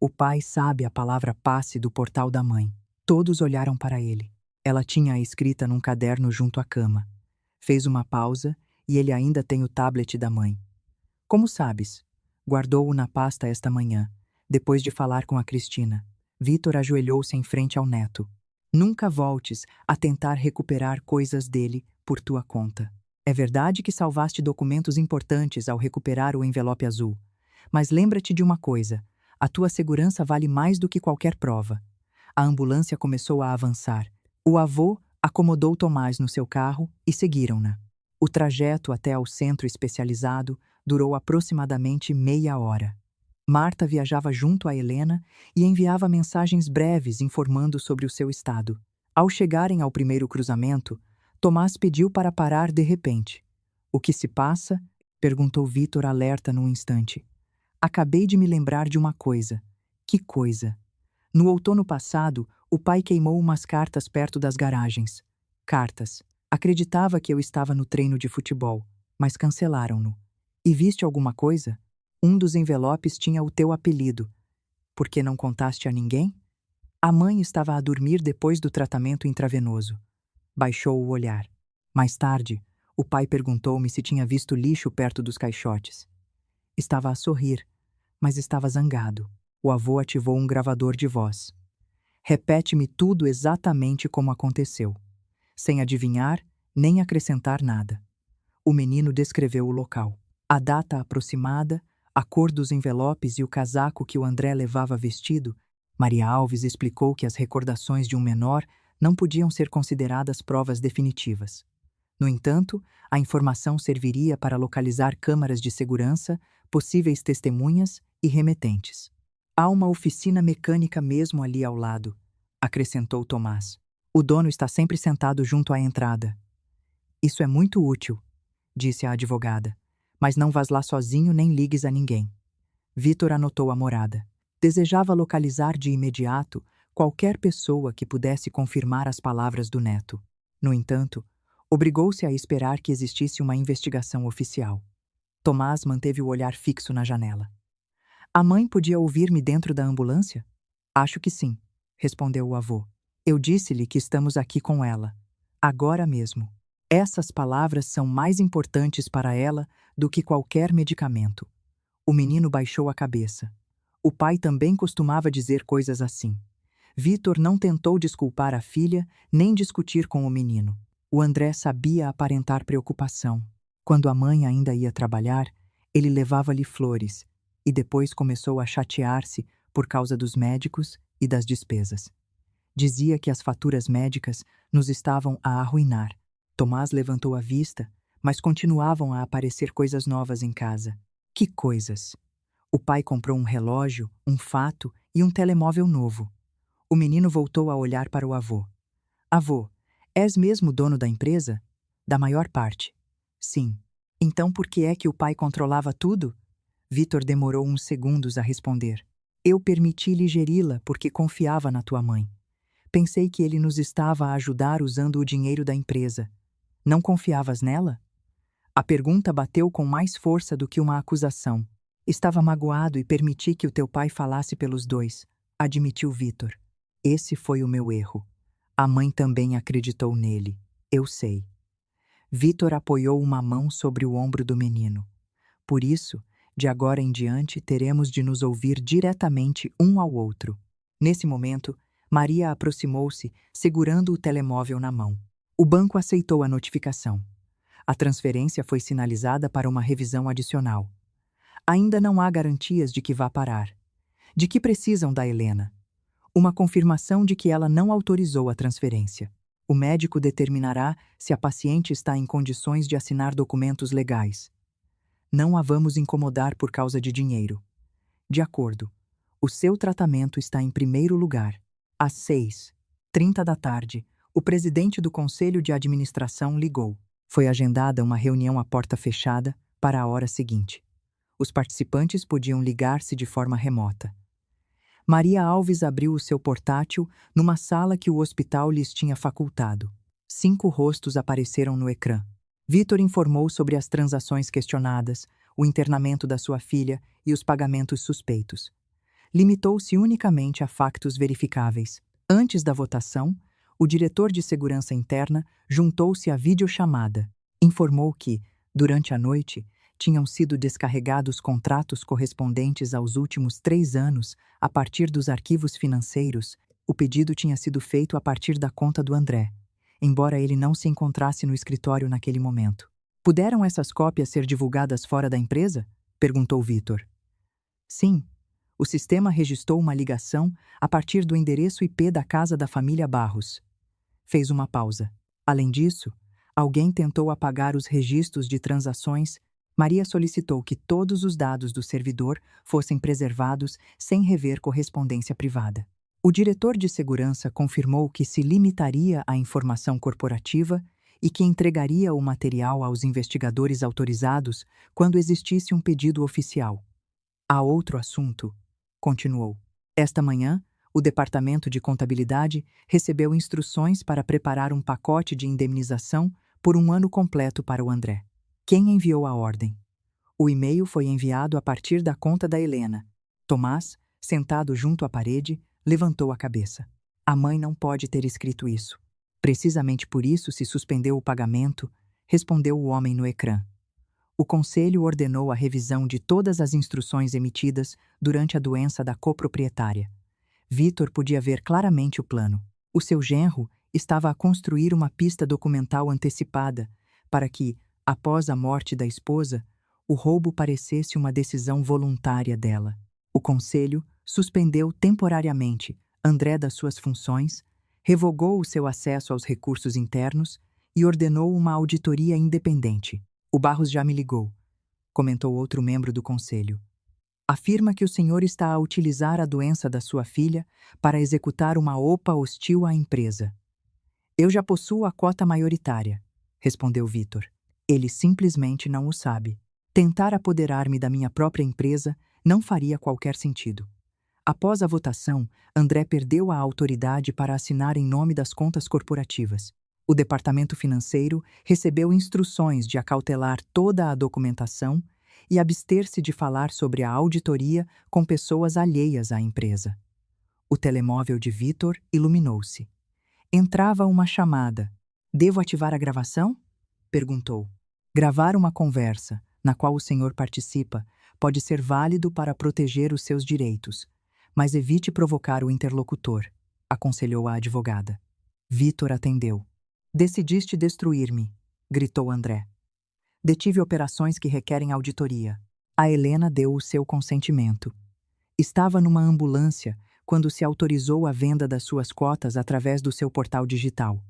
O pai sabe a palavra passe do portal da mãe. Todos olharam para ele. Ela tinha-a escrita num caderno junto à cama. Fez uma pausa e ele ainda tem o tablet da mãe. Como sabes? Guardou-o na pasta esta manhã, depois de falar com a Cristina. Vítor ajoelhou-se em frente ao neto. Nunca voltes a tentar recuperar coisas dele por tua conta. É verdade que salvaste documentos importantes ao recuperar o envelope azul. Mas lembra-te de uma coisa. A tua segurança vale mais do que qualquer prova. A ambulância começou a avançar. O avô acomodou Tomás no seu carro e seguiram-na. O trajeto até ao centro especializado durou aproximadamente meia hora. Marta viajava junto a Helena e enviava mensagens breves informando sobre o seu estado. Ao chegarem ao primeiro cruzamento, Tomás pediu para parar de repente. O que se passa? Perguntou Vítor alerta num instante. Acabei de me lembrar de uma coisa. Que coisa? No outono passado, o pai queimou umas cartas perto das garagens. Cartas. Acreditava que eu estava no treino de futebol, mas cancelaram-no. E viste alguma coisa? Um dos envelopes tinha o teu apelido. Por que não contaste a ninguém? A mãe estava a dormir depois do tratamento intravenoso. Baixou o olhar. Mais tarde, o pai perguntou-me se tinha visto lixo perto dos caixotes. Estava a sorrir, mas estava zangado. O avô ativou um gravador de voz. Repete-me tudo exatamente como aconteceu, sem adivinhar nem acrescentar nada. O menino descreveu o local, a data aproximada, a cor dos envelopes e o casaco que o André levava vestido. Maria Alves explicou que as recordações de um menor não podiam ser consideradas provas definitivas. No entanto, a informação serviria para localizar câmaras de segurança, possíveis testemunhas e remetentes. Há uma oficina mecânica mesmo ali ao lado, acrescentou Tomás. O dono está sempre sentado junto à entrada. Isso é muito útil, disse a advogada, mas não vás lá sozinho nem ligues a ninguém. Vítor anotou a morada. Desejava localizar de imediato qualquer pessoa que pudesse confirmar as palavras do neto. No entanto, obrigou-se a esperar que existisse uma investigação oficial. Tomás manteve o olhar fixo na janela. A mãe podia ouvir-me dentro da ambulância? Acho que sim, respondeu o avô. Eu disse-lhe que estamos aqui com ela. Agora mesmo. Essas palavras são mais importantes para ela do que qualquer medicamento. O menino baixou a cabeça. O pai também costumava dizer coisas assim. Vítor não tentou desculpar a filha, nem discutir com o menino. O André sabia aparentar preocupação. Quando a mãe ainda ia trabalhar, ele levava-lhe flores, e depois começou a chatear-se por causa dos médicos e das despesas. Dizia que as faturas médicas nos estavam a arruinar. Tomás levantou a vista, mas continuavam a aparecer coisas novas em casa. Que coisas! O pai comprou um relógio, um fato e um telemóvel novo. O menino voltou a olhar para o avô. Avô, és mesmo dono da empresa? Da maior parte. Sim. Então por que é que o pai controlava tudo? Vítor demorou uns segundos a responder. Eu permiti-lhe geri-la porque confiava na tua mãe. Pensei que ele nos estava a ajudar usando o dinheiro da empresa. Não confiavas nela? A pergunta bateu com mais força do que uma acusação. Estava magoado e permiti que o teu pai falasse pelos dois, admitiu Vítor. Esse foi o meu erro. A mãe também acreditou nele. Eu sei. Vítor apoiou uma mão sobre o ombro do menino. Por isso, de agora em diante, teremos de nos ouvir diretamente um ao outro. Nesse momento, Maria aproximou-se, segurando o telemóvel na mão. O banco aceitou a notificação. A transferência foi sinalizada para uma revisão adicional. Ainda não há garantias de que vá parar. De que precisam da Helena? Uma confirmação de que ela não autorizou a transferência. O médico determinará se a paciente está em condições de assinar documentos legais. Não a vamos incomodar por causa de dinheiro. De acordo. O seu tratamento está em primeiro lugar. Às 6h30 da tarde, o presidente do Conselho de Administração ligou. Foi agendada uma reunião à porta fechada para a hora seguinte. Os participantes podiam ligar-se de forma remota. Maria Alves abriu o seu portátil numa sala que o hospital lhes tinha facultado. 5 rostos apareceram no ecrã. Vítor informou sobre as transações questionadas, o internamento da sua filha e os pagamentos suspeitos. Limitou-se unicamente a factos verificáveis. Antes da votação, o diretor de segurança interna juntou-se à videochamada. Informou que, durante a noite, tinham sido descarregados contratos correspondentes aos últimos 3 anos a partir dos arquivos financeiros. O pedido tinha sido feito a partir da conta do André, embora ele não se encontrasse no escritório naquele momento. Puderam essas cópias ser divulgadas fora da empresa? Perguntou Vítor. Sim. O sistema registrou uma ligação a partir do endereço IP da casa da família Barros. Fez uma pausa. Além disso, alguém tentou apagar os registros de transações. Maria solicitou que todos os dados do servidor fossem preservados sem rever correspondência privada. O diretor de segurança confirmou que se limitaria à informação corporativa e que entregaria o material aos investigadores autorizados quando existisse um pedido oficial. Há outro assunto, continuou. Esta manhã, o Departamento de Contabilidade recebeu instruções para preparar um pacote de indemnização por 1 ano completo para o André. Quem enviou a ordem? O e-mail foi enviado a partir da conta da Helena. Tomás, sentado junto à parede, levantou a cabeça. A mãe não pode ter escrito isso. Precisamente por isso se suspendeu o pagamento, respondeu o homem no ecrã. O conselho ordenou a revisão de todas as instruções emitidas durante a doença da coproprietária. Vitor podia ver claramente o plano. O seu genro estava a construir uma pista documental antecipada para que, após a morte da esposa, o roubo parecesse uma decisão voluntária dela. O conselho suspendeu temporariamente André das suas funções, revogou o seu acesso aos recursos internos e ordenou uma auditoria independente. O Barros já me ligou, comentou outro membro do conselho. Afirma que o senhor está a utilizar a doença da sua filha para executar uma OPA hostil à empresa. Eu já possuo a cota maioritária, respondeu Vitor. Ele simplesmente não o sabe. Tentar apoderar-me da minha própria empresa não faria qualquer sentido. Após a votação, André perdeu a autoridade para assinar em nome das contas corporativas. O departamento financeiro recebeu instruções de acautelar toda a documentação e abster-se de falar sobre a auditoria com pessoas alheias à empresa. O telemóvel de Vitor iluminou-se. Entrava uma chamada. Devo ativar a gravação? Perguntou. Gravar uma conversa, na qual o senhor participa, pode ser válido para proteger os seus direitos, mas evite provocar o interlocutor, aconselhou a advogada. Vitor atendeu. Decidiste destruir-me, gritou André. Detive operações que requerem auditoria. A Helena deu o seu consentimento. Estava numa ambulância quando se autorizou a venda das suas cotas através do seu portal digital.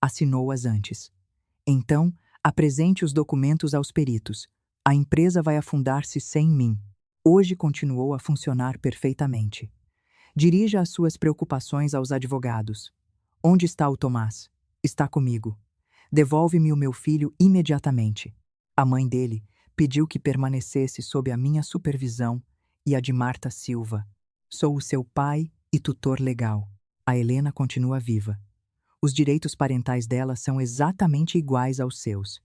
Assinou-as antes. Então, apresente os documentos aos peritos. A empresa vai afundar-se sem mim. Hoje continuou a funcionar perfeitamente. Dirija as suas preocupações aos advogados. Onde está o Tomás? Está comigo. Devolve-me o meu filho imediatamente. A mãe dele pediu que permanecesse sob a minha supervisão e a de Marta Silva. Sou o seu pai e tutor legal. A Helena continua viva. Os direitos parentais dela são exatamente iguais aos seus.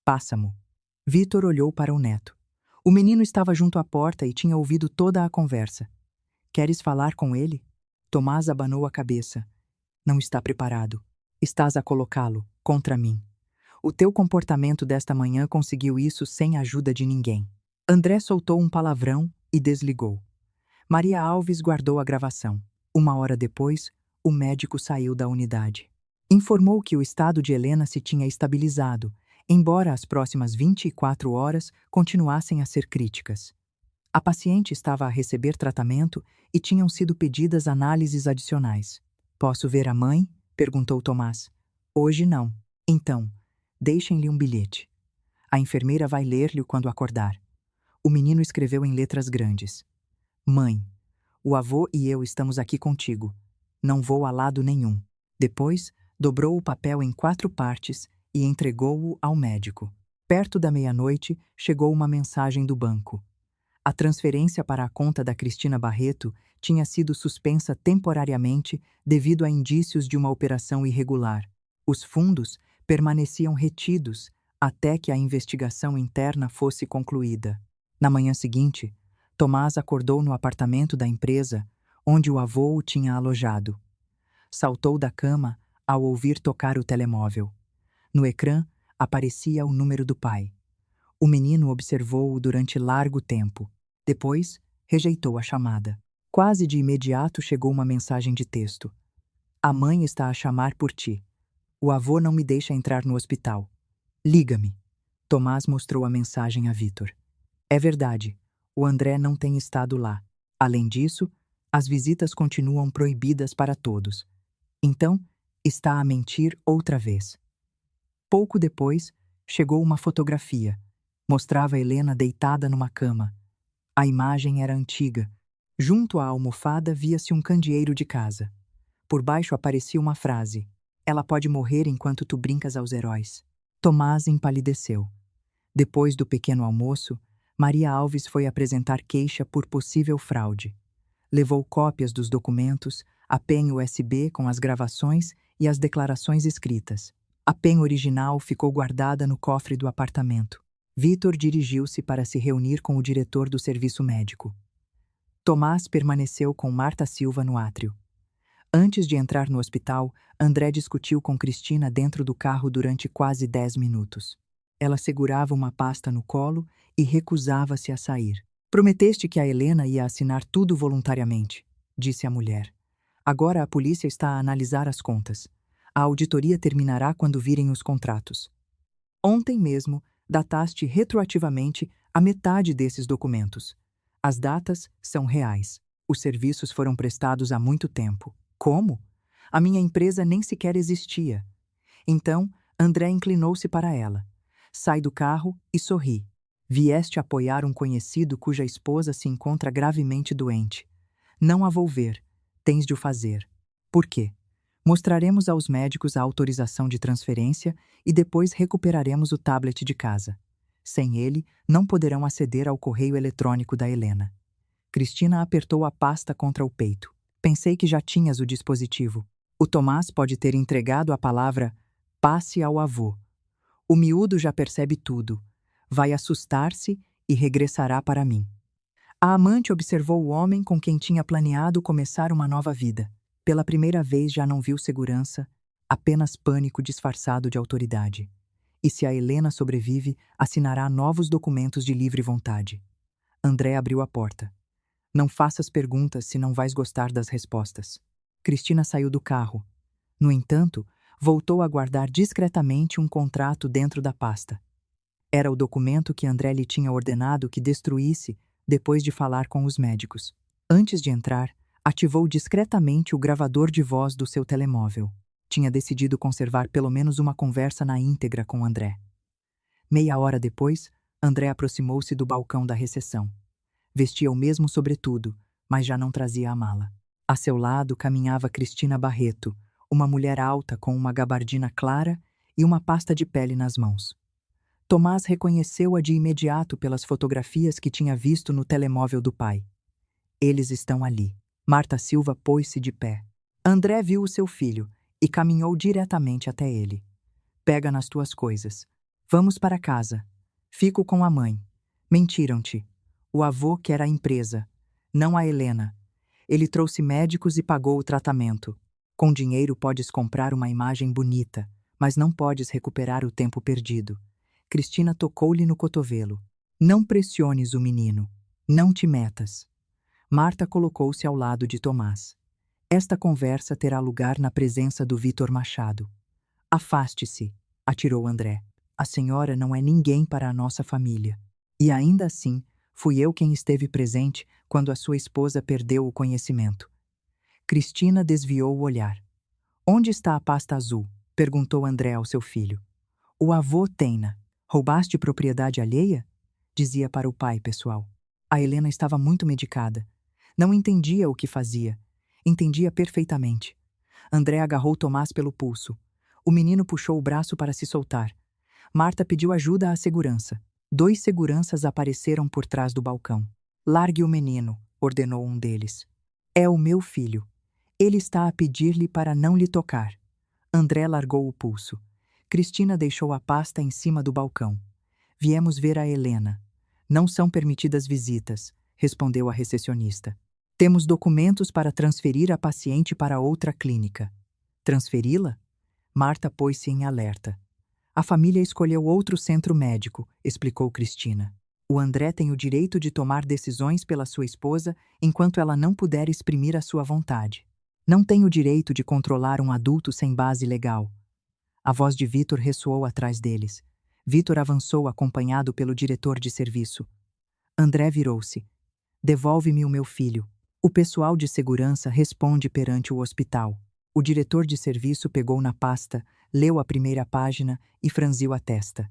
Passa-mo. Vitor olhou para o neto. O menino estava junto à porta e tinha ouvido toda a conversa. Queres falar com ele? Tomás abanou a cabeça. Não está preparado. Estás a colocá-lo contra mim. O teu comportamento desta manhã conseguiu isso sem a ajuda de ninguém. André soltou um palavrão e desligou. Maria Alves guardou a gravação. 1 hora depois, o médico saiu da unidade. Informou que o estado de Helena se tinha estabilizado, embora as próximas 24 horas continuassem a ser críticas. A paciente estava a receber tratamento e tinham sido pedidas análises adicionais. Posso ver a mãe? Perguntou Tomás. Hoje não. Então, deixem-lhe um bilhete. A enfermeira vai ler-lhe quando acordar. O menino escreveu em letras grandes. Mãe, o avô e eu estamos aqui contigo. Não vou a lado nenhum. Depois, dobrou o papel em 4 partes e entregou-o ao médico. Perto da meia-noite, chegou uma mensagem do banco. A transferência para a conta da Cristina Barreto tinha sido suspensa temporariamente devido a indícios de uma operação irregular. Os fundos permaneciam retidos até que a investigação interna fosse concluída. Na manhã seguinte, Tomás acordou no apartamento da empresa, onde o avô o tinha alojado. Saltou da cama ao ouvir tocar o telemóvel. No ecrã, aparecia o número do pai. O menino observou-o durante largo tempo. Depois, rejeitou a chamada. Quase de imediato chegou uma mensagem de texto. A mãe está a chamar por ti. O avô não me deixa entrar no hospital. Liga-me. Tomás mostrou a mensagem a Vitor. É verdade, o André não tem estado lá. Além disso, as visitas continuam proibidas para todos. Então, está a mentir outra vez. Pouco depois, chegou uma fotografia. Mostrava Helena deitada numa cama. A imagem era antiga. Junto à almofada via-se um candeeiro de casa. Por baixo aparecia uma frase. Ela pode morrer enquanto tu brincas aos heróis. Tomás empalideceu. Depois do pequeno almoço, Maria Alves foi apresentar queixa por possível fraude. Levou cópias dos documentos, a pen USB com as gravações e as declarações escritas. A pen original ficou guardada no cofre do apartamento. Vitor dirigiu-se para se reunir com o diretor do serviço médico. Tomás permaneceu com Marta Silva no átrio. Antes de entrar no hospital, André discutiu com Cristina dentro do carro durante quase 10 minutos. Ela segurava uma pasta no colo e recusava-se a sair. Prometeste que a Helena ia assinar tudo voluntariamente, disse a mulher. Agora a polícia está a analisar as contas. A auditoria terminará quando virem os contratos. Ontem mesmo, dataste retroativamente a metade desses documentos. As datas são reais. Os serviços foram prestados há muito tempo. Como? A minha empresa nem sequer existia. Então, André inclinou-se para ela. Sai do carro e sorri. Vieste apoiar um conhecido cuja esposa se encontra gravemente doente. Não a vou ver. Tens de o fazer. Por quê? Mostraremos aos médicos a autorização de transferência e depois recuperaremos o tablet de casa. Sem ele, não poderão aceder ao correio eletrônico da Helena. Cristina apertou a pasta contra o peito. Pensei que já tinhas o dispositivo. O Tomás pode ter entregado a palavra passe ao avô. O miúdo já percebe tudo. Vai assustar-se e regressará para mim. A amante observou o homem com quem tinha planeado começar uma nova vida. Pela primeira vez já não viu segurança, apenas pânico disfarçado de autoridade. E se a Helena sobrevive, assinará novos documentos de livre vontade. André abriu a porta. Não faças perguntas se não vais gostar das respostas. Cristina saiu do carro. No entanto, voltou a guardar discretamente um contrato dentro da pasta. Era o documento que André lhe tinha ordenado que destruísse depois de falar com os médicos. Antes de entrar, ativou discretamente o gravador de voz do seu telemóvel. Tinha decidido conservar pelo menos uma conversa na íntegra com André. Meia hora depois, André aproximou-se do balcão da recepção. Vestia o mesmo sobretudo, mas já não trazia a mala. A seu lado caminhava Cristina Barreto, uma mulher alta com uma gabardina clara e uma pasta de pele nas mãos. Tomás reconheceu-a de imediato pelas fotografias que tinha visto no telemóvel do pai. Eles estão ali. Marta Silva pôs-se de pé. André viu o seu filho e caminhou diretamente até ele. Pega nas tuas coisas. Vamos para casa. Fico com a mãe. Mentiram-te. O avô quer a empresa, não a Helena. Ele trouxe médicos e pagou o tratamento. Com dinheiro podes comprar uma imagem bonita, mas não podes recuperar o tempo perdido. Cristina tocou-lhe no cotovelo. Não pressiones o menino. Não te metas. Marta colocou-se ao lado de Tomás. Esta conversa terá lugar na presença do Vítor Machado. Afaste-se, atirou André. A senhora não é ninguém para a nossa família. E ainda assim, fui eu quem esteve presente quando a sua esposa perdeu o conhecimento. Cristina desviou o olhar. Onde está a pasta azul? Perguntou André ao seu filho. O avô tem-na. Roubaste propriedade alheia? Dizia para o pai pessoal. A Helena estava muito medicada. Não entendia o que fazia. Entendia perfeitamente. André agarrou Tomás pelo pulso. O menino puxou o braço para se soltar. Marta pediu ajuda à segurança. 2 seguranças apareceram por trás do balcão. Largue o menino, ordenou um deles. É o meu filho. Ele está a pedir-lhe para não lhe tocar. André largou o pulso. Cristina deixou a pasta em cima do balcão. Viemos ver a Helena. Não são permitidas visitas, respondeu a recepcionista. Temos documentos para transferir a paciente para outra clínica. Transferi-la? Marta pôs-se em alerta. A família escolheu outro centro médico, explicou Cristina. O André tem o direito de tomar decisões pela sua esposa enquanto ela não puder exprimir a sua vontade. Não tem o direito de controlar um adulto sem base legal. A voz de Vítor ressoou atrás deles. Vítor avançou acompanhado pelo diretor de serviço. André virou-se. Devolve-me o meu filho. O pessoal de segurança responde perante o hospital. O diretor de serviço pegou na pasta, leu a primeira página e franziu a testa.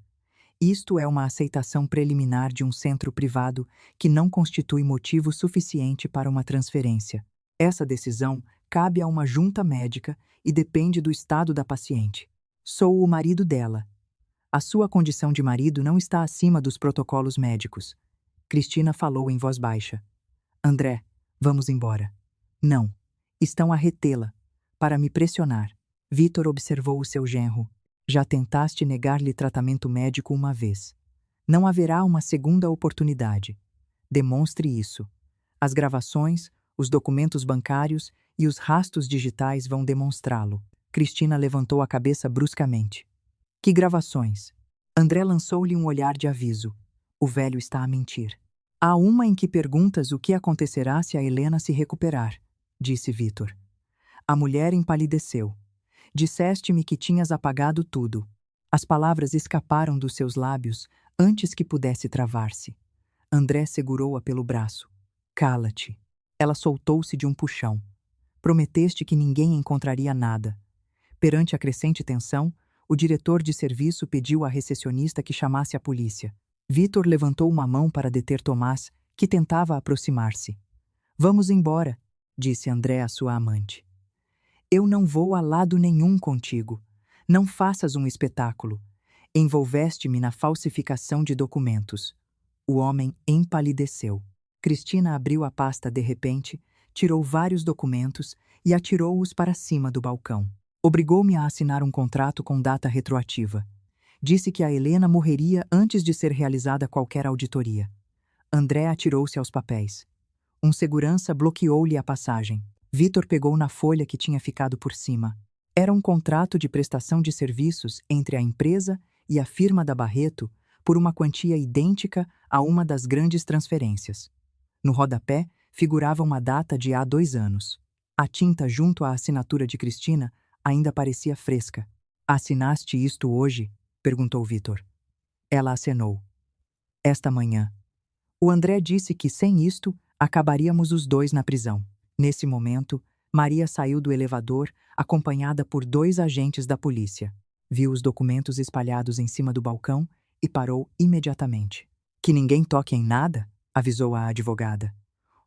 Isto é uma aceitação preliminar de um centro privado que não constitui motivo suficiente para uma transferência. Essa decisão cabe a uma junta médica e depende do estado da paciente. Sou o marido dela. A sua condição de marido não está acima dos protocolos médicos. Cristina falou em voz baixa. André, vamos embora. Não. Estão a retê-la. Para me pressionar. Vítor observou o seu genro. Já tentaste negar-lhe tratamento médico uma vez. Não haverá uma segunda oportunidade. Demonstre isso. As gravações, os documentos bancários e os rastros digitais vão demonstrá-lo. Cristina levantou a cabeça bruscamente. Que gravações? André lançou-lhe um olhar de aviso. O velho está a mentir. Há uma em que perguntas o que acontecerá se a Helena se recuperar, disse Vítor. A mulher empalideceu. Disseste-me que tinhas apagado tudo. As palavras escaparam dos seus lábios antes que pudesse travar-se. André segurou-a pelo braço. Cala-te. Ela soltou-se de um puxão. Prometeste que ninguém encontraria nada. Perante a crescente tensão, o diretor de serviço pediu à recepcionista que chamasse a polícia. Vitor levantou uma mão para deter Tomás, que tentava aproximar-se. Vamos embora, disse André à sua amante. Eu não vou a lado nenhum contigo. Não faças um espetáculo. Envolveste-me na falsificação de documentos. O homem empalideceu. Cristina abriu a pasta de repente, tirou vários documentos e atirou-os para cima do balcão. Obrigou-me a assinar um contrato com data retroativa. Disse que a Helena morreria antes de ser realizada qualquer auditoria. André atirou-se aos papéis. Um segurança bloqueou-lhe a passagem. Vitor pegou na folha que tinha ficado por cima. Era um contrato de prestação de serviços entre a empresa e a firma da Barreto por uma quantia idêntica a uma das grandes transferências. No rodapé figurava uma data de há 2 anos. A tinta junto à assinatura de Cristina ainda parecia fresca. Assinaste isto hoje? Perguntou Vitor. Ela acenou. Esta manhã. O André disse que sem isto acabaríamos os 2 na prisão. Nesse momento, Maria saiu do elevador, acompanhada por 2 agentes da polícia. Viu os documentos espalhados em cima do balcão e parou imediatamente. Que ninguém toque em nada, avisou a advogada.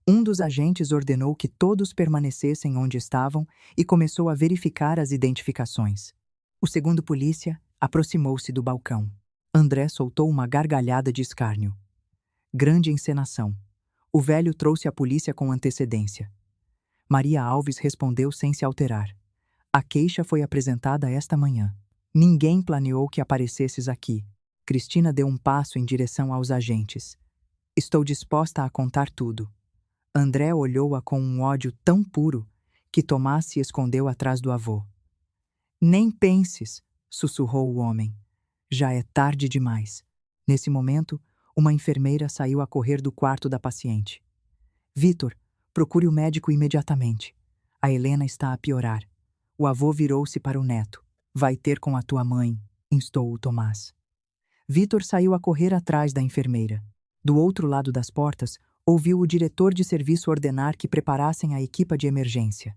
Um dos agentes ordenou que todos permanecessem onde estavam e começou a verificar as identificações. O segundo polícia aproximou-se do balcão. André soltou uma gargalhada de escárnio. Grande encenação. O velho trouxe a polícia com antecedência. Maria Alves respondeu sem se alterar. A queixa foi apresentada esta manhã. Ninguém planeou que aparecesses aqui. Cristina deu um passo em direção aos agentes. Estou disposta a contar tudo. André olhou-a com um ódio tão puro que Tomás se escondeu atrás do avô. Nem penses, sussurrou o homem. Já é tarde demais. Nesse momento, uma enfermeira saiu a correr do quarto da paciente. Vitor, procure o médico imediatamente. A Helena está a piorar. O avô virou-se para o neto. Vai ter com a tua mãe, instou o Tomás. Vitor saiu a correr atrás da enfermeira. Do outro lado das portas, ouviu o diretor de serviço ordenar que preparassem a equipa de emergência.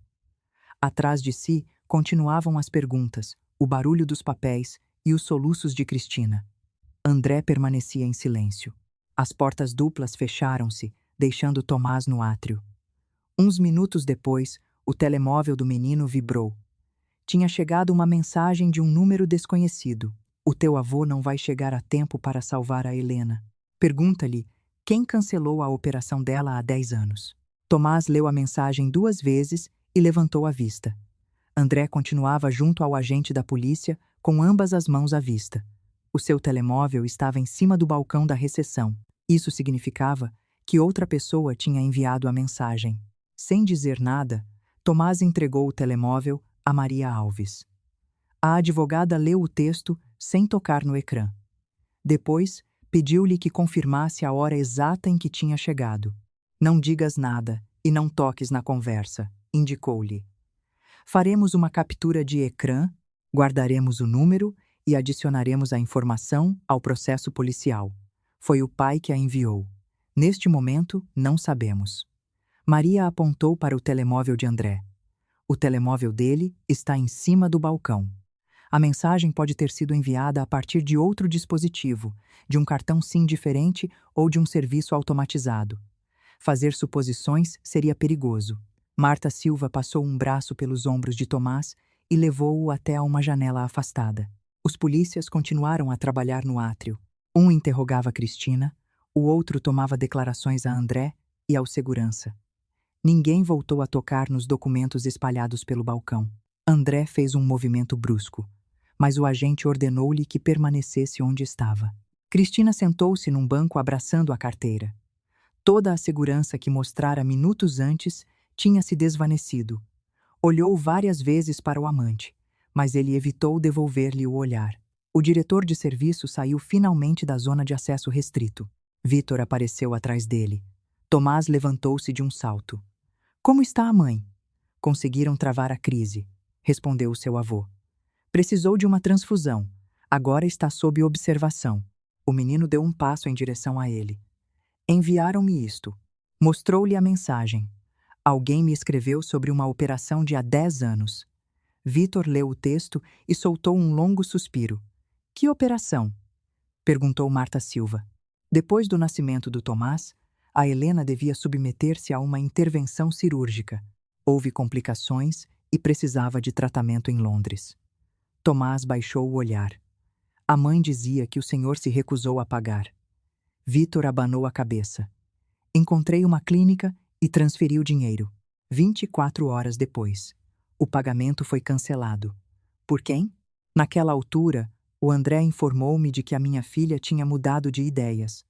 Atrás de si, continuavam as perguntas, o barulho dos papéis e os soluços de Cristina. André permanecia em silêncio. As portas duplas fecharam-se, deixando Tomás no átrio. Uns minutos depois, o telemóvel do menino vibrou. Tinha chegado uma mensagem de um número desconhecido. O teu avô não vai chegar a tempo para salvar a Helena. Pergunta-lhe quem cancelou a operação dela há 10 anos. Tomás leu a mensagem 2 vezes e levantou a vista. André continuava junto ao agente da polícia, com ambas as mãos à vista. O seu telemóvel estava em cima do balcão da recepção. Isso significava que outra pessoa tinha enviado a mensagem. Sem dizer nada, Tomás entregou o telemóvel a Maria Alves. A advogada leu o texto sem tocar no ecrã. Depois, pediu-lhe que confirmasse a hora exata em que tinha chegado. Não digas nada e não toques na conversa, indicou-lhe. Faremos uma captura de ecrã, guardaremos o número e adicionaremos a informação ao processo policial. Foi o pai que a enviou. Neste momento, não sabemos. Maria apontou para o telemóvel de André. O telemóvel dele está em cima do balcão. A mensagem pode ter sido enviada a partir de outro dispositivo, de um cartão SIM diferente ou de um serviço automatizado. Fazer suposições seria perigoso. Marta Silva passou um braço pelos ombros de Tomás e levou-o até a uma janela afastada. Os polícias continuaram a trabalhar no átrio. Um interrogava Cristina, o outro tomava declarações a André e ao segurança. Ninguém voltou a tocar nos documentos espalhados pelo balcão. André fez um movimento brusco, mas o agente ordenou-lhe que permanecesse onde estava. Cristina sentou-se num banco abraçando a carteira. Toda a segurança que mostrara minutos antes tinha se desvanecido. Olhou várias vezes para o amante, mas ele evitou devolver-lhe o olhar. O diretor de serviço saiu finalmente da zona de acesso restrito. Vitor apareceu atrás dele. Tomás levantou-se de um salto. Como está a mãe? Conseguiram travar a crise, respondeu o seu avô. Precisou de uma transfusão. Agora está sob observação. O menino deu um passo em direção a ele. Enviaram-me isto. Mostrou-lhe a mensagem. Alguém me escreveu sobre uma operação de há 10 anos. Vitor leu o texto e soltou um longo suspiro. Que operação? Perguntou Marta Silva. Depois do nascimento do Tomás, a Helena devia submeter-se a uma intervenção cirúrgica. Houve complicações e precisava de tratamento em Londres. Tomás baixou o olhar. A mãe dizia que o senhor se recusou a pagar. Vitor abanou a cabeça. Encontrei uma clínica e transferi o dinheiro. 24 horas depois. O pagamento foi cancelado. Por quem? Naquela altura, o André informou-me de que a minha filha tinha mudado de ideias.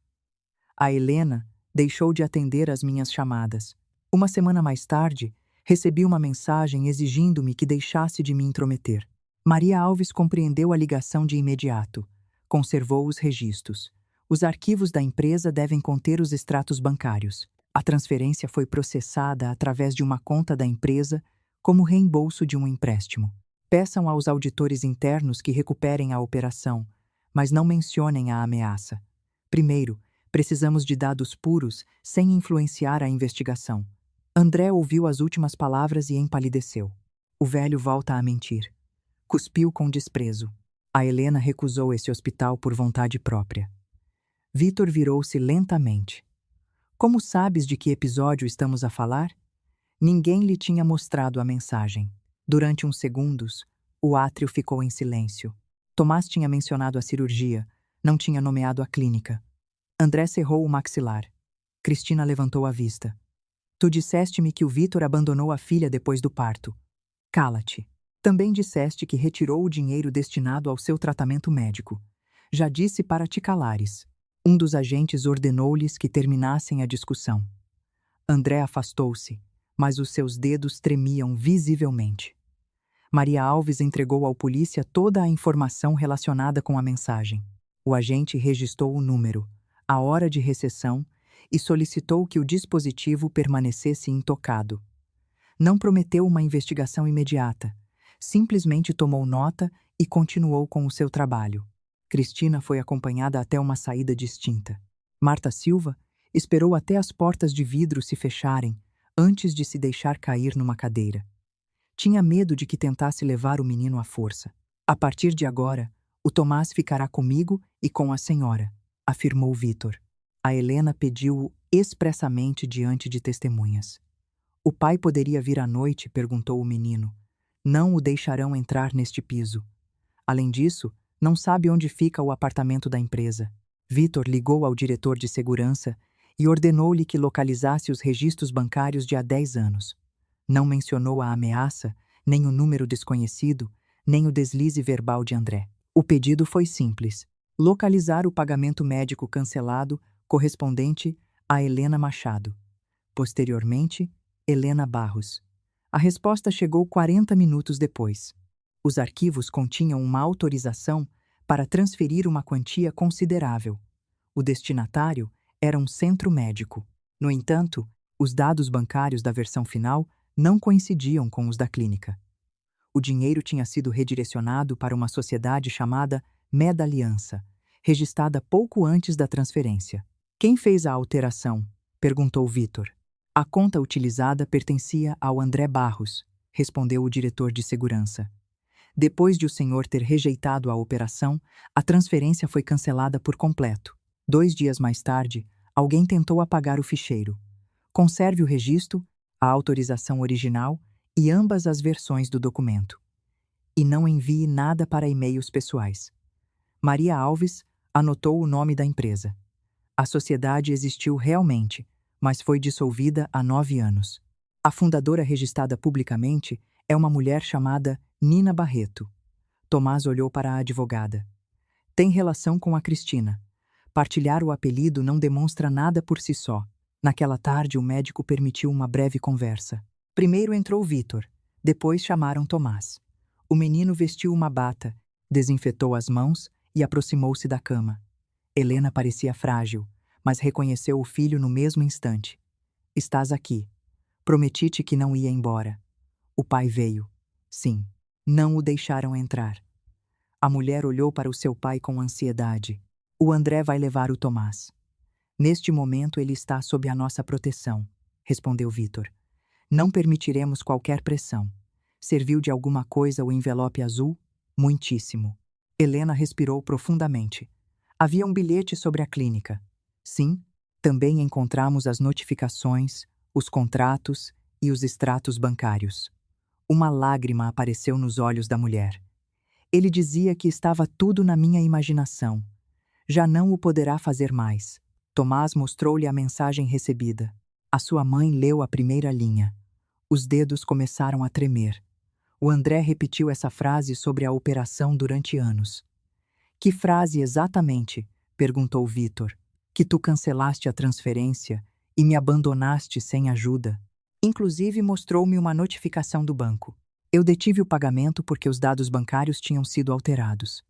A Helena deixou de atender às minhas chamadas. Uma semana mais tarde, recebi uma mensagem exigindo-me que deixasse de me intrometer. Maria Alves compreendeu a ligação de imediato. Conservou os registros. Os arquivos da empresa devem conter os extratos bancários. A transferência foi processada através de uma conta da empresa como reembolso de um empréstimo. Peçam aos auditores internos que recuperem a operação, mas não mencionem a ameaça. Primeiro, precisamos de dados puros, sem influenciar a investigação. André ouviu as últimas palavras e empalideceu. O velho volta a mentir. Cuspiu com desprezo. A Helena recusou esse hospital por vontade própria. Vitor virou-se lentamente. Como sabes de que episódio estamos a falar? Ninguém lhe tinha mostrado a mensagem. Durante uns segundos, o átrio ficou em silêncio. Tomás tinha mencionado a cirurgia, não tinha nomeado a clínica. André cerrou o maxilar. Cristina levantou a vista. Tu disseste-me que o Vitor abandonou a filha depois do parto. Cala-te. Também disseste que retirou o dinheiro destinado ao seu tratamento médico. Já disse para te calares. Um dos agentes ordenou-lhes que terminassem a discussão. André afastou-se, mas os seus dedos tremiam visivelmente. Maria Alves entregou ao polícia toda a informação relacionada com a mensagem. O agente registrou o número, a hora de recepção e solicitou que o dispositivo permanecesse intocado. Não prometeu uma investigação imediata, simplesmente tomou nota e continuou com o seu trabalho. Cristina foi acompanhada até uma saída distinta. Marta Silva esperou até as portas de vidro se fecharem antes de se deixar cair numa cadeira. Tinha medo de que tentasse levar o menino à força. A partir de agora, o Tomás ficará comigo e com a senhora, afirmou Vitor. A Helena pediu-o expressamente diante de testemunhas. O pai poderia vir à noite, perguntou o menino. Não o deixarão entrar neste piso. Além disso, não sabe onde fica o apartamento da empresa. Vitor ligou ao diretor de segurança e ordenou-lhe que localizasse os registros bancários de há 10 anos. Não mencionou a ameaça, nem o número desconhecido, nem o deslize verbal de André. O pedido foi simples: localizar o pagamento médico cancelado correspondente a Helena Machado. Posteriormente, Helena Barros. A resposta chegou 40 minutos depois. Os arquivos continham uma autorização para transferir uma quantia considerável. O destinatário era um centro médico. No entanto, os dados bancários da versão final não coincidiam com os da clínica. O dinheiro tinha sido redirecionado para uma sociedade chamada Medaliança, registrada pouco antes da transferência. Quem fez a alteração? Perguntou Vitor. A conta utilizada pertencia ao André Barros, respondeu o diretor de segurança. Depois de o senhor ter rejeitado a operação, a transferência foi cancelada por completo. 2 dias mais tarde, alguém tentou apagar o ficheiro. Conserve o registro, a autorização original e ambas as versões do documento. E não envie nada para e-mails pessoais. Maria Alves anotou o nome da empresa. A sociedade existiu realmente, mas foi dissolvida há 9 anos. A fundadora registrada publicamente é uma mulher chamada Nina Barreto. Tomás olhou para a advogada. Tem relação com a Cristina. Partilhar o apelido não demonstra nada por si só. Naquela tarde, o médico permitiu uma breve conversa. Primeiro entrou Vitor, depois chamaram Tomás. O menino vestiu uma bata, desinfetou as mãos e aproximou-se da cama. Helena parecia frágil, mas reconheceu o filho no mesmo instante. Estás aqui. Prometi-te que não ia embora. O pai veio. Sim, não o deixaram entrar. A mulher olhou para o seu pai com ansiedade. O André vai levar o Tomás. Neste momento ele está sob a nossa proteção, respondeu Vitor. Não permitiremos qualquer pressão. Serviu de alguma coisa o envelope azul? Muitíssimo. Helena respirou profundamente. Havia um bilhete sobre a clínica. Sim, também encontramos as notificações, os contratos e os extratos bancários. Uma lágrima apareceu nos olhos da mulher. Ele dizia que estava tudo na minha imaginação. Já não o poderá fazer mais. Tomás mostrou-lhe a mensagem recebida. A sua mãe leu a primeira linha. Os dedos começaram a tremer. O André repetiu essa frase sobre a operação durante anos. Que frase exatamente? Perguntou Vitor. Que tu cancelaste a transferência e me abandonaste sem ajuda. Inclusive mostrou-me uma notificação do banco. Eu detive o pagamento porque os dados bancários tinham sido alterados.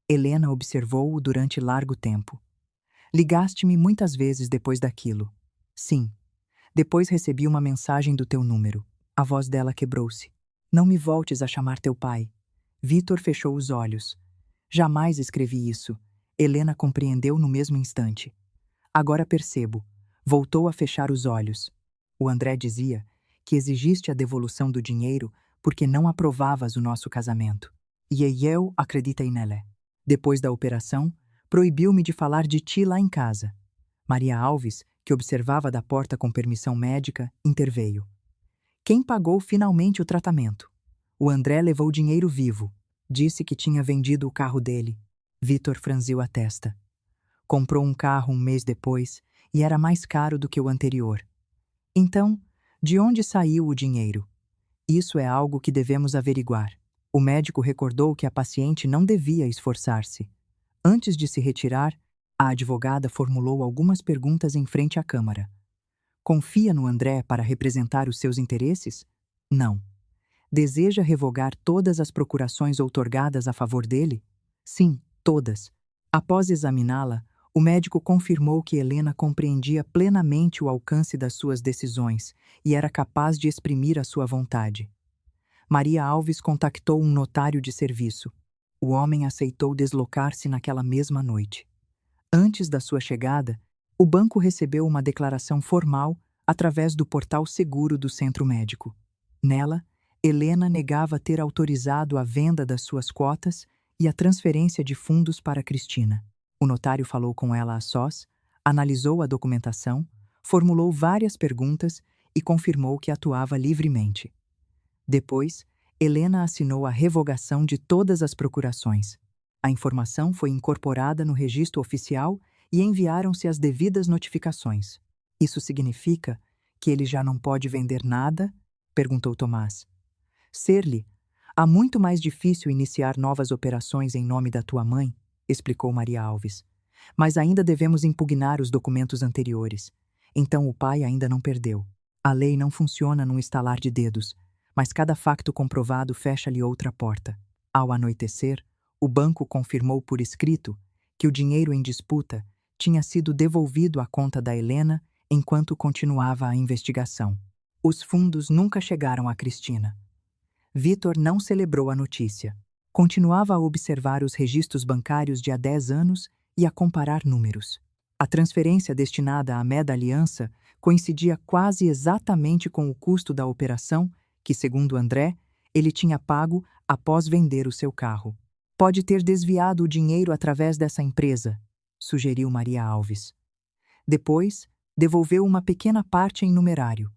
Helena observou-o durante largo tempo. Ligaste-me muitas vezes depois daquilo. Sim. Depois recebi uma mensagem do teu número. A voz dela quebrou-se. Não me voltes a chamar teu pai. Vitor fechou os olhos. Jamais escrevi isso. Helena compreendeu no mesmo instante. Agora percebo. Voltou a fechar os olhos. O André dizia que exigiste a devolução do dinheiro porque não aprovavas o nosso casamento. E eu acreditei nele. Depois da operação, proibiu-me de falar de ti lá em casa. Maria Alves, que observava da porta com permissão médica, interveio. Quem pagou finalmente o tratamento? O André levou o dinheiro vivo. Disse que tinha vendido o carro dele. Vitor franziu a testa. Comprou um carro um mês depois e era mais caro do que o anterior. Então, de onde saiu o dinheiro? Isso é algo que devemos averiguar. O médico recordou que a paciente não devia esforçar-se. Antes de se retirar, a advogada formulou algumas perguntas em frente à Câmara. Confia no André para representar os seus interesses? Não. Deseja revogar todas as procurações outorgadas a favor dele? Sim, todas. Após examiná-la, o médico confirmou que Helena compreendia plenamente o alcance das suas decisões e era capaz de exprimir a sua vontade. Maria Alves contactou um notário de serviço. O homem aceitou deslocar-se naquela mesma noite. Antes da sua chegada, o banco recebeu uma declaração formal através do portal seguro do centro médico. Nela, Helena negava ter autorizado a venda das suas cotas e a transferência de fundos para Cristina. O notário falou com ela a sós, analisou a documentação, formulou várias perguntas e confirmou que atuava livremente. Depois, Helena assinou a revogação de todas as procurações. A informação foi incorporada no registro oficial e enviaram-se as devidas notificações. Isso significa que ele já não pode vender nada? Perguntou Tomás. Ser-lhe, há muito mais difícil iniciar novas operações em nome da tua mãe, explicou Maria Alves. Mas ainda devemos impugnar os documentos anteriores. Então o pai ainda não perdeu. A lei não funciona num estalar de dedos, mas cada facto comprovado fecha-lhe outra porta. Ao anoitecer, o banco confirmou por escrito que o dinheiro em disputa tinha sido devolvido à conta da Helena enquanto continuava a investigação. Os fundos nunca chegaram a Cristina. Vitor não celebrou a notícia. Continuava a observar os registros bancários de há 10 anos e a comparar números. A transferência destinada à Meda Aliança coincidia quase exatamente com o custo da operação que, segundo André, ele tinha pago após vender o seu carro. Pode ter desviado o dinheiro através dessa empresa, sugeriu Maria Alves. Depois, devolveu uma pequena parte em numerário.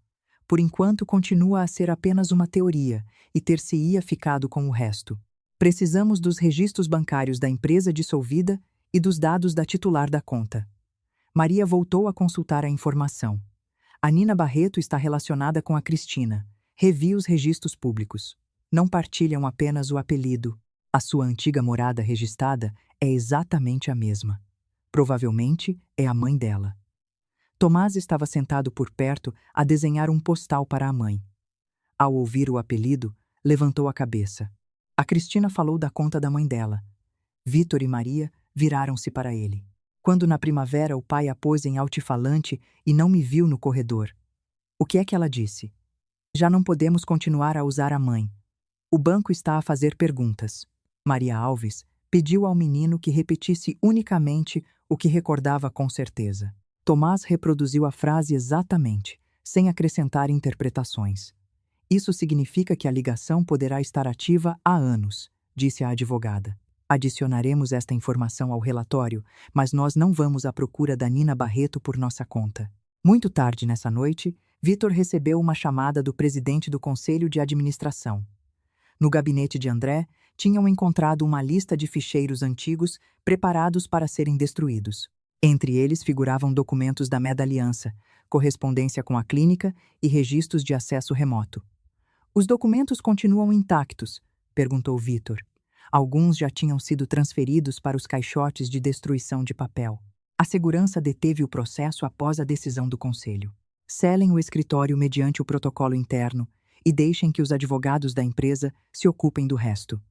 Por enquanto, continua a ser apenas uma teoria e ter-se-ia ficado com o resto. Precisamos dos registros bancários da empresa dissolvida e dos dados da titular da conta. Maria voltou a consultar a informação. A Nina Barreto está relacionada com a Cristina. Revi os registros públicos. Não partilham apenas o apelido. A sua antiga morada registrada é exatamente a mesma. Provavelmente é a mãe dela. Tomás estava sentado por perto a desenhar um postal para a mãe. Ao ouvir o apelido, levantou a cabeça. A Cristina falou da conta da mãe dela. Vitor e Maria viraram-se para ele. Quando na primavera o pai a pôs em altifalante e não me viu no corredor. O que é que ela disse? Já não podemos continuar a usar a mãe. O banco está a fazer perguntas. Maria Alves pediu ao menino que repetisse unicamente o que recordava com certeza. Tomás reproduziu a frase exatamente, sem acrescentar interpretações. Isso significa que a ligação poderá estar ativa há anos, disse a advogada. Adicionaremos esta informação ao relatório, mas nós não vamos à procura da Nina Barreto por nossa conta. Muito tarde nessa noite, Vitor recebeu uma chamada do presidente do Conselho de Administração. No gabinete de André, tinham encontrado uma lista de ficheiros antigos preparados para serem destruídos. Entre eles figuravam documentos da Medaliança, correspondência com a clínica e registros de acesso remoto. Os documentos continuam intactos? Perguntou Vitor. Alguns já tinham sido transferidos para os caixotes de destruição de papel. A segurança deteve o processo após a decisão do Conselho. Selem o escritório mediante o protocolo interno e deixem que os advogados da empresa se ocupem do resto.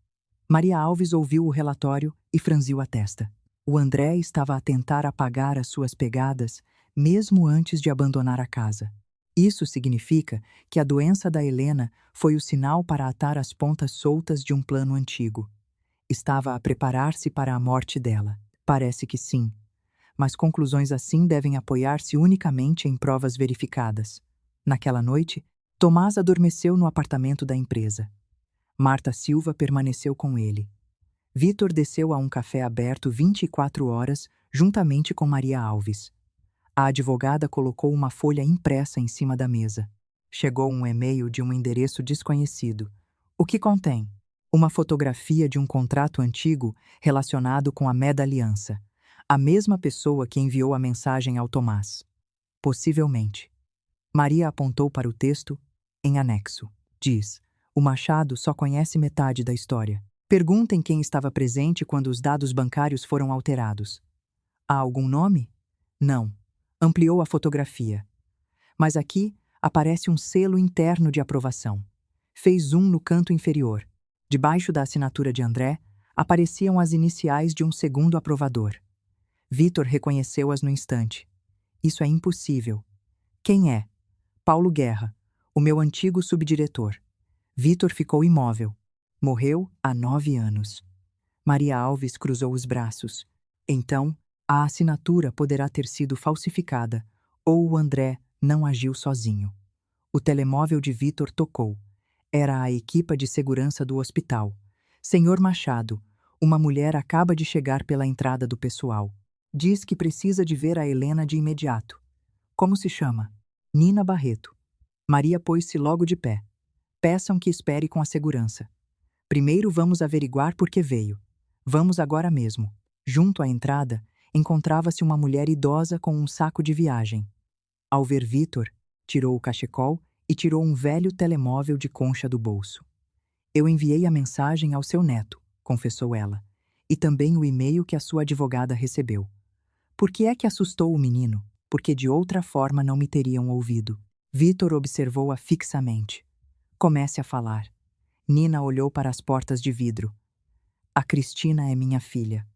Maria Alves ouviu o relatório e franziu a testa. O André estava a tentar apagar as suas pegadas, mesmo antes de abandonar a casa. Isso significa que a doença da Helena foi o sinal para atar as pontas soltas de um plano antigo. Estava a preparar-se para a morte dela. Parece que sim. Mas conclusões assim devem apoiar-se unicamente em provas verificadas. Naquela noite, Tomás adormeceu no apartamento da empresa. Marta Silva permaneceu com ele. Vitor desceu a um café aberto 24 horas, juntamente com Maria Alves. A advogada colocou uma folha impressa em cima da mesa. Chegou um e-mail de um endereço desconhecido. O que contém? Uma fotografia de um contrato antigo relacionado com a Medaliança. A mesma pessoa que enviou a mensagem ao Tomás. Possivelmente. Maria apontou para o texto em anexo. Diz: o Machado só conhece metade da história. Perguntem quem estava presente quando os dados bancários foram alterados. Há algum nome? Não. Ampliou a fotografia. Mas aqui aparece um selo interno de aprovação. Fez zoom no canto inferior. Debaixo da assinatura de André, apareciam as iniciais de um segundo aprovador. Vitor reconheceu-as no instante. Isso é impossível. Quem é? Paulo Guerra, o meu antigo subdiretor. Vitor ficou imóvel. Morreu há 9 anos. Maria Alves cruzou os braços. Então, a assinatura poderá ter sido falsificada, ou o André não agiu sozinho. O telemóvel de Vitor tocou. Era a equipa de segurança do hospital. Senhor Machado, uma mulher acaba de chegar pela entrada do pessoal. Diz que precisa de ver a Helena de imediato. Como se chama? Nina Barreto. Maria pôs-se logo de pé. Peçam que espere com a segurança. Primeiro vamos averiguar por que veio. Vamos agora mesmo. Junto à entrada, encontrava-se uma mulher idosa com um saco de viagem. Ao ver Vitor, tirou o cachecol e tirou um velho telemóvel de concha do bolso. Eu enviei a mensagem ao seu neto, confessou ela, e também o e-mail que a sua advogada recebeu. Por que é que assustou o menino? Porque de outra forma não me teriam ouvido. Vitor observou-a fixamente. Comece a falar. Nina olhou para as portas de vidro. A Cristina é minha filha.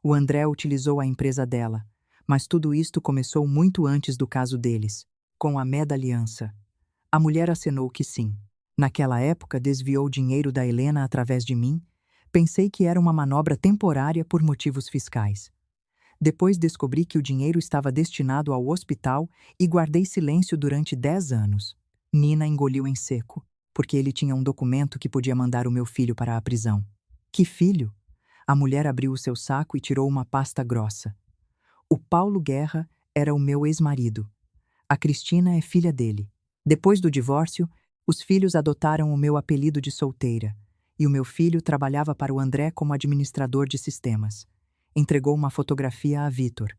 O André utilizou a empresa dela, mas tudo isto começou muito antes do caso deles, com a Medaliança. A mulher acenou que sim. Naquela época desviou dinheiro da Helena através de mim. Pensei que era uma manobra temporária por motivos fiscais. Depois descobri que o dinheiro estava destinado ao hospital e guardei silêncio durante 10 anos. Nina engoliu em seco, porque ele tinha um documento que podia mandar o meu filho para a prisão. Que filho? A mulher abriu o seu saco e tirou uma pasta grossa. O Paulo Guerra era o meu ex-marido. A Cristina é filha dele. Depois do divórcio, os filhos adotaram o meu apelido de solteira, e o meu filho trabalhava para o André como administrador de sistemas. Entregou uma fotografia a Vitor.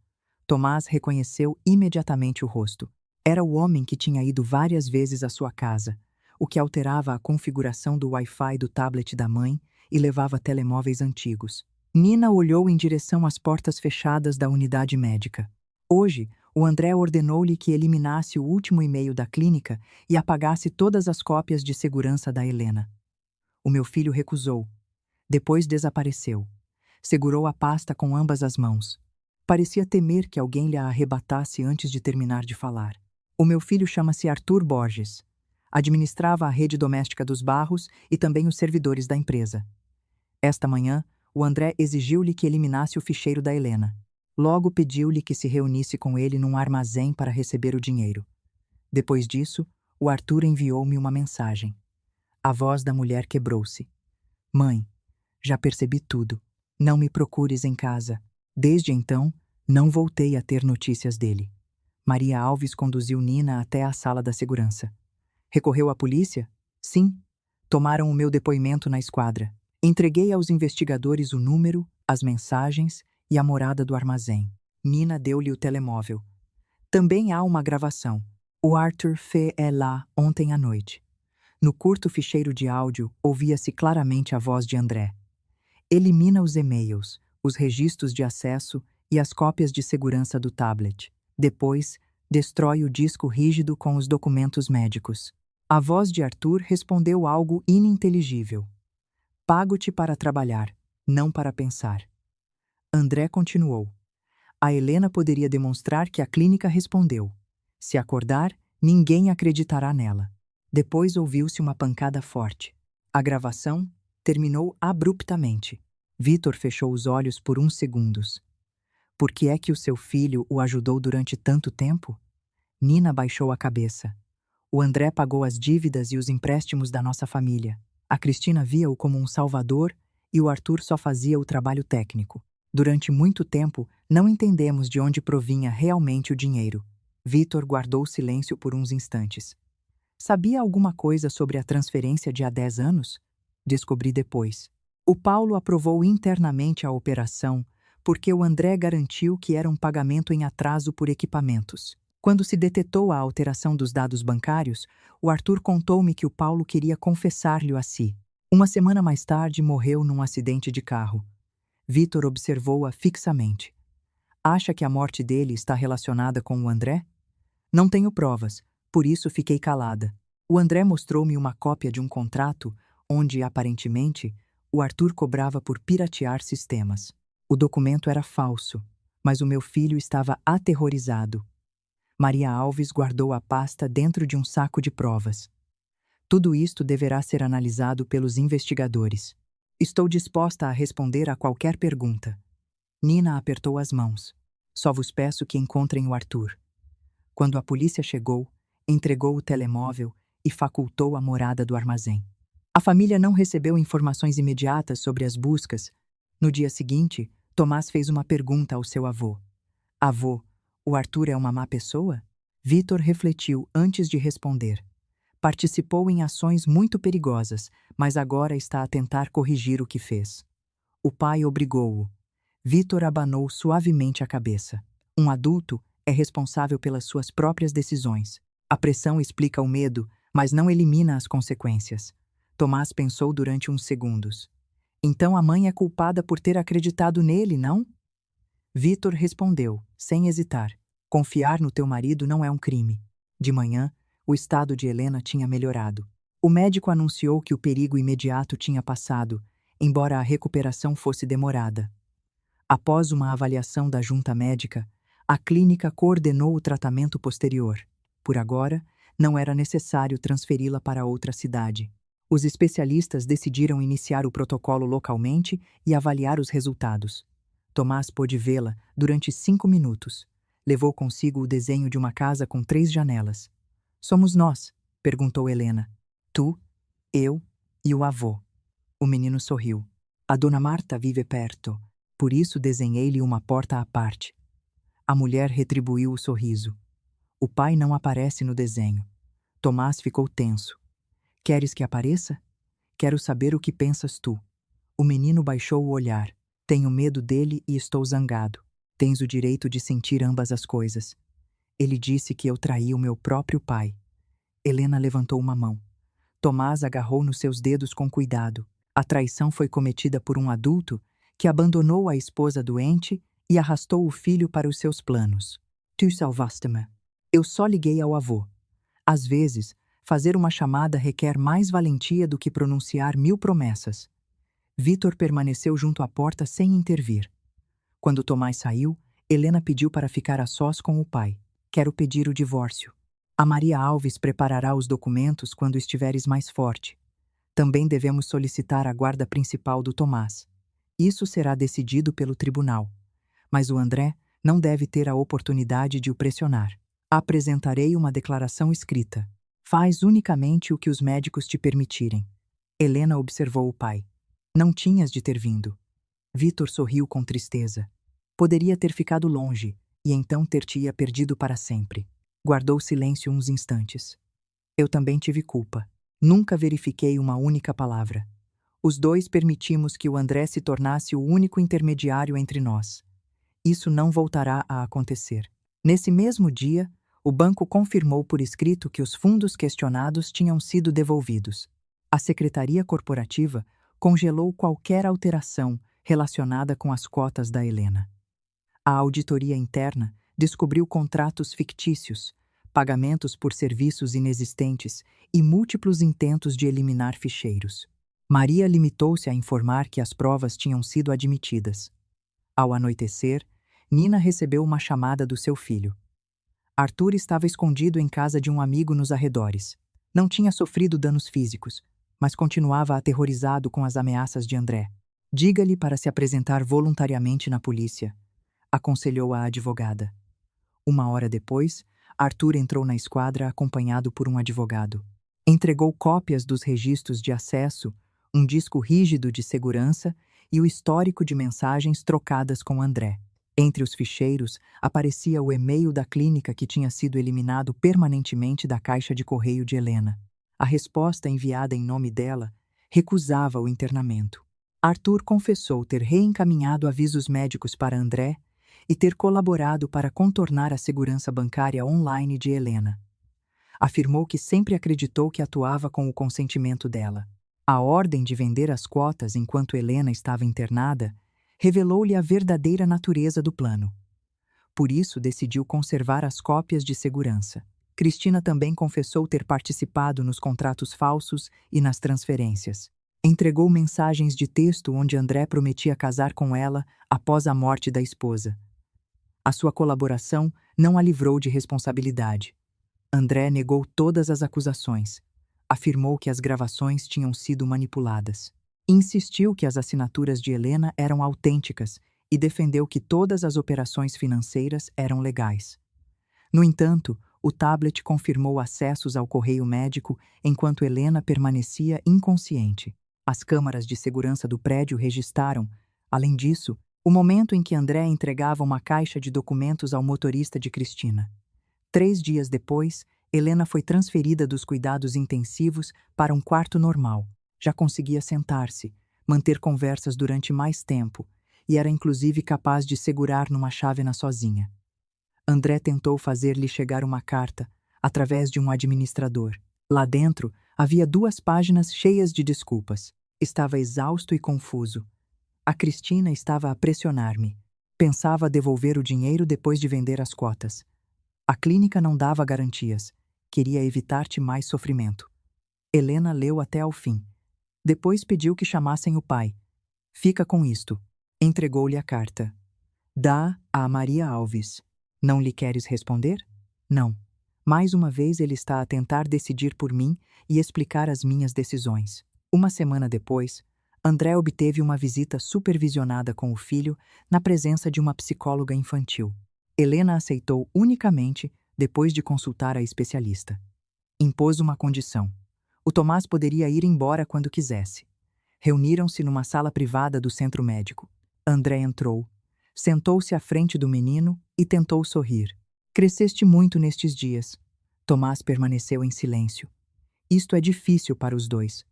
Tomás reconheceu imediatamente o rosto. Era o homem que tinha ido várias vezes à sua casa, o que alterava a configuração do Wi-Fi do tablet da mãe e levava telemóveis antigos. Nina olhou em direção às portas fechadas da unidade médica. Hoje, o André ordenou-lhe que eliminasse o último e-mail da clínica e apagasse todas as cópias de segurança da Helena. O meu filho recusou. Depois desapareceu. Segurou a pasta com ambas as mãos. Parecia temer que alguém lhe a arrebatasse antes de terminar de falar. O meu filho chama-se Arthur Borges. Administrava a rede doméstica dos Barros e também os servidores da empresa. Esta manhã, o André exigiu-lhe que eliminasse o ficheiro da Helena. Logo pediu-lhe que se reunisse com ele num armazém para receber o dinheiro. Depois disso, o Arthur enviou-me uma mensagem. A voz da mulher quebrou-se. Mãe, já percebi tudo. Não me procures em casa. Desde então, não voltei a ter notícias dele. Maria Alves conduziu Nina até a sala da segurança. Recorreu à polícia? Sim. Tomaram o meu depoimento na esquadra. Entreguei aos investigadores o número, as mensagens e a morada do armazém. Nina deu-lhe o telemóvel. Também há uma gravação. O Arthur foi lá ontem à noite. No curto ficheiro de áudio, ouvia-se claramente a voz de André. Elimina os e-mails, os registros de acesso e as cópias de segurança do tablet. Depois, destrói o disco rígido com os documentos médicos. A voz de Arthur respondeu algo ininteligível. Pago-te para trabalhar, não para pensar. André continuou. A Helena poderia demonstrar que a clínica respondeu. Se acordar, ninguém acreditará nela. Depois ouviu-se uma pancada forte. A gravação terminou abruptamente. Vitor fechou os olhos por uns segundos. Por que é que o seu filho o ajudou durante tanto tempo? Nina baixou a cabeça. O André pagou as dívidas e os empréstimos da nossa família. A Cristina via-o como um salvador e o Arthur só fazia o trabalho técnico. Durante muito tempo, não entendemos de onde provinha realmente o dinheiro. Vitor guardou silêncio por uns instantes. Sabia alguma coisa sobre a transferência de há 10 anos? Descobri depois. O Paulo aprovou internamente a operação porque o André garantiu que era um pagamento em atraso por equipamentos. Quando se detetou a alteração dos dados bancários, o Arthur contou-me que o Paulo queria confessar-lhe a si. Uma semana mais tarde, morreu num acidente de carro. Vitor observou-a fixamente. Acha que a morte dele está relacionada com o André? Não tenho provas, por isso fiquei calada. O André mostrou-me uma cópia de um contrato onde, aparentemente, o Arthur cobrava por piratear sistemas. O documento era falso, mas o meu filho estava aterrorizado. Maria Alves guardou a pasta dentro de um saco de provas. Tudo isto deverá ser analisado pelos investigadores. Estou disposta a responder a qualquer pergunta. Nina apertou as mãos. Só vos peço que encontrem o Arthur. Quando a polícia chegou, entregou o telemóvel e facultou a morada do armazém. A família não recebeu informações imediatas sobre as buscas. No dia seguinte, Tomás fez uma pergunta ao seu avô. Avô, o Arthur é uma má pessoa? Vitor refletiu antes de responder. Participou em ações muito perigosas, mas agora está a tentar corrigir o que fez. O pai obrigou-o. Vitor abanou suavemente a cabeça. Um adulto é responsável pelas suas próprias decisões. A pressão explica o medo, mas não elimina as consequências. Tomás pensou durante uns segundos. Então a mãe é culpada por ter acreditado nele, não? Vitor respondeu, sem hesitar. Confiar no teu marido não é um crime. De manhã, o estado de Helena tinha melhorado. O médico anunciou que o perigo imediato tinha passado, embora a recuperação fosse demorada. Após uma avaliação da junta médica, a clínica coordenou o tratamento posterior. Por agora, não era necessário transferi-la para outra cidade. Os especialistas decidiram iniciar o protocolo localmente e avaliar os resultados. Tomás pôde vê-la durante 5 minutos. Levou consigo o desenho de uma casa com 3 janelas. Somos nós? Perguntou Helena. Tu, eu e o avô. O menino sorriu. A dona Marta vive perto, por isso desenhei-lhe uma porta à parte. A mulher retribuiu o sorriso. O pai não aparece no desenho. Tomás ficou tenso. Queres que apareça? Quero saber o que pensas tu. O menino baixou o olhar. Tenho medo dele e estou zangado. Tens o direito de sentir ambas as coisas. Ele disse que eu traí o meu próprio pai. Helena levantou uma mão. Tomás agarrou nos seus dedos com cuidado. A traição foi cometida por um adulto que abandonou a esposa doente e arrastou o filho para os seus planos. Tu salvaste-me. Eu só liguei ao avô. Às vezes, fazer uma chamada requer mais valentia do que pronunciar 1000 promessas. Vitor permaneceu junto à porta sem intervir. Quando Tomás saiu, Helena pediu para ficar a sós com o pai. Quero pedir o divórcio. A Maria Alves preparará os documentos quando estiveres mais forte. Também devemos solicitar a guarda principal do Tomás. Isso será decidido pelo tribunal. Mas o André não deve ter a oportunidade de o pressionar. Apresentarei uma declaração escrita. Faz unicamente o que os médicos te permitirem. Helena observou o pai. Não tinhas de ter vindo. Vitor sorriu com tristeza. Poderia ter ficado longe, e então ter-te-ia perdido para sempre. Guardou silêncio uns instantes. Eu também tive culpa. Nunca verifiquei uma única palavra. Os dois permitimos que o André se tornasse o único intermediário entre nós. Isso não voltará a acontecer. Nesse mesmo dia, o banco confirmou por escrito que os fundos questionados tinham sido devolvidos. A Secretaria Corporativa congelou qualquer alteração relacionada com as cotas da Helena. A auditoria interna descobriu contratos fictícios, pagamentos por serviços inexistentes e múltiplos intentos de eliminar ficheiros. Maria limitou-se a informar que as provas tinham sido admitidas. Ao anoitecer, Nina recebeu uma chamada do seu filho. Arthur estava escondido em casa de um amigo nos arredores. Não tinha sofrido danos físicos, mas continuava aterrorizado com as ameaças de André. Diga-lhe para se apresentar voluntariamente na polícia, aconselhou a advogada. Uma hora depois, Arthur entrou na esquadra acompanhado por um advogado. Entregou cópias dos registros de acesso, um disco rígido de segurança e o histórico de mensagens trocadas com André. Entre os ficheiros, aparecia o e-mail da clínica que tinha sido eliminado permanentemente da caixa de correio de Helena. A resposta enviada em nome dela recusava o internamento. Arthur confessou ter reencaminhado avisos médicos para André e ter colaborado para contornar a segurança bancária online de Helena. Afirmou que sempre acreditou que atuava com o consentimento dela. A ordem de vender as cotas enquanto Helena estava internada revelou-lhe a verdadeira natureza do plano. Por isso, decidiu conservar as cópias de segurança. Cristina também confessou ter participado nos contratos falsos e nas transferências. Entregou mensagens de texto onde André prometia casar com ela após a morte da esposa. A sua colaboração não a livrou de responsabilidade. André negou todas as acusações. Afirmou que as gravações tinham sido manipuladas. Insistiu que as assinaturas de Helena eram autênticas e defendeu que todas as operações financeiras eram legais. No entanto, o tablet confirmou acessos ao correio médico enquanto Helena permanecia inconsciente. As câmaras de segurança do prédio registraram, além disso, o momento em que André entregava uma caixa de documentos ao motorista de Cristina. 3 dias depois, Helena foi transferida dos cuidados intensivos para um quarto normal. Já conseguia sentar-se, manter conversas durante mais tempo e era inclusive capaz de segurar numa chávena sozinha. André tentou fazer-lhe chegar uma carta, através de um administrador. Lá dentro, havia 2 páginas cheias de desculpas. Estava exausto e confuso. A Cristina estava a pressionar-me. Pensava devolver o dinheiro depois de vender as cotas. A clínica não dava garantias. Queria evitar-te mais sofrimento. Helena leu até ao fim. Depois pediu que chamassem o pai. Fica com isto. Entregou-lhe a carta. Dá a Maria Alves. Não lhe queres responder? Não. Mais uma vez ele está a tentar decidir por mim e explicar as minhas decisões. Uma semana depois, André obteve uma visita supervisionada com o filho na presença de uma psicóloga infantil. Helena aceitou unicamente depois de consultar a especialista. Impôs uma condição. O Tomás poderia ir embora quando quisesse. Reuniram-se numa sala privada do centro médico. André entrou, sentou-se à frente do menino e tentou sorrir. Cresceste muito nestes dias. Tomás permaneceu em silêncio. Isto é difícil para os dois.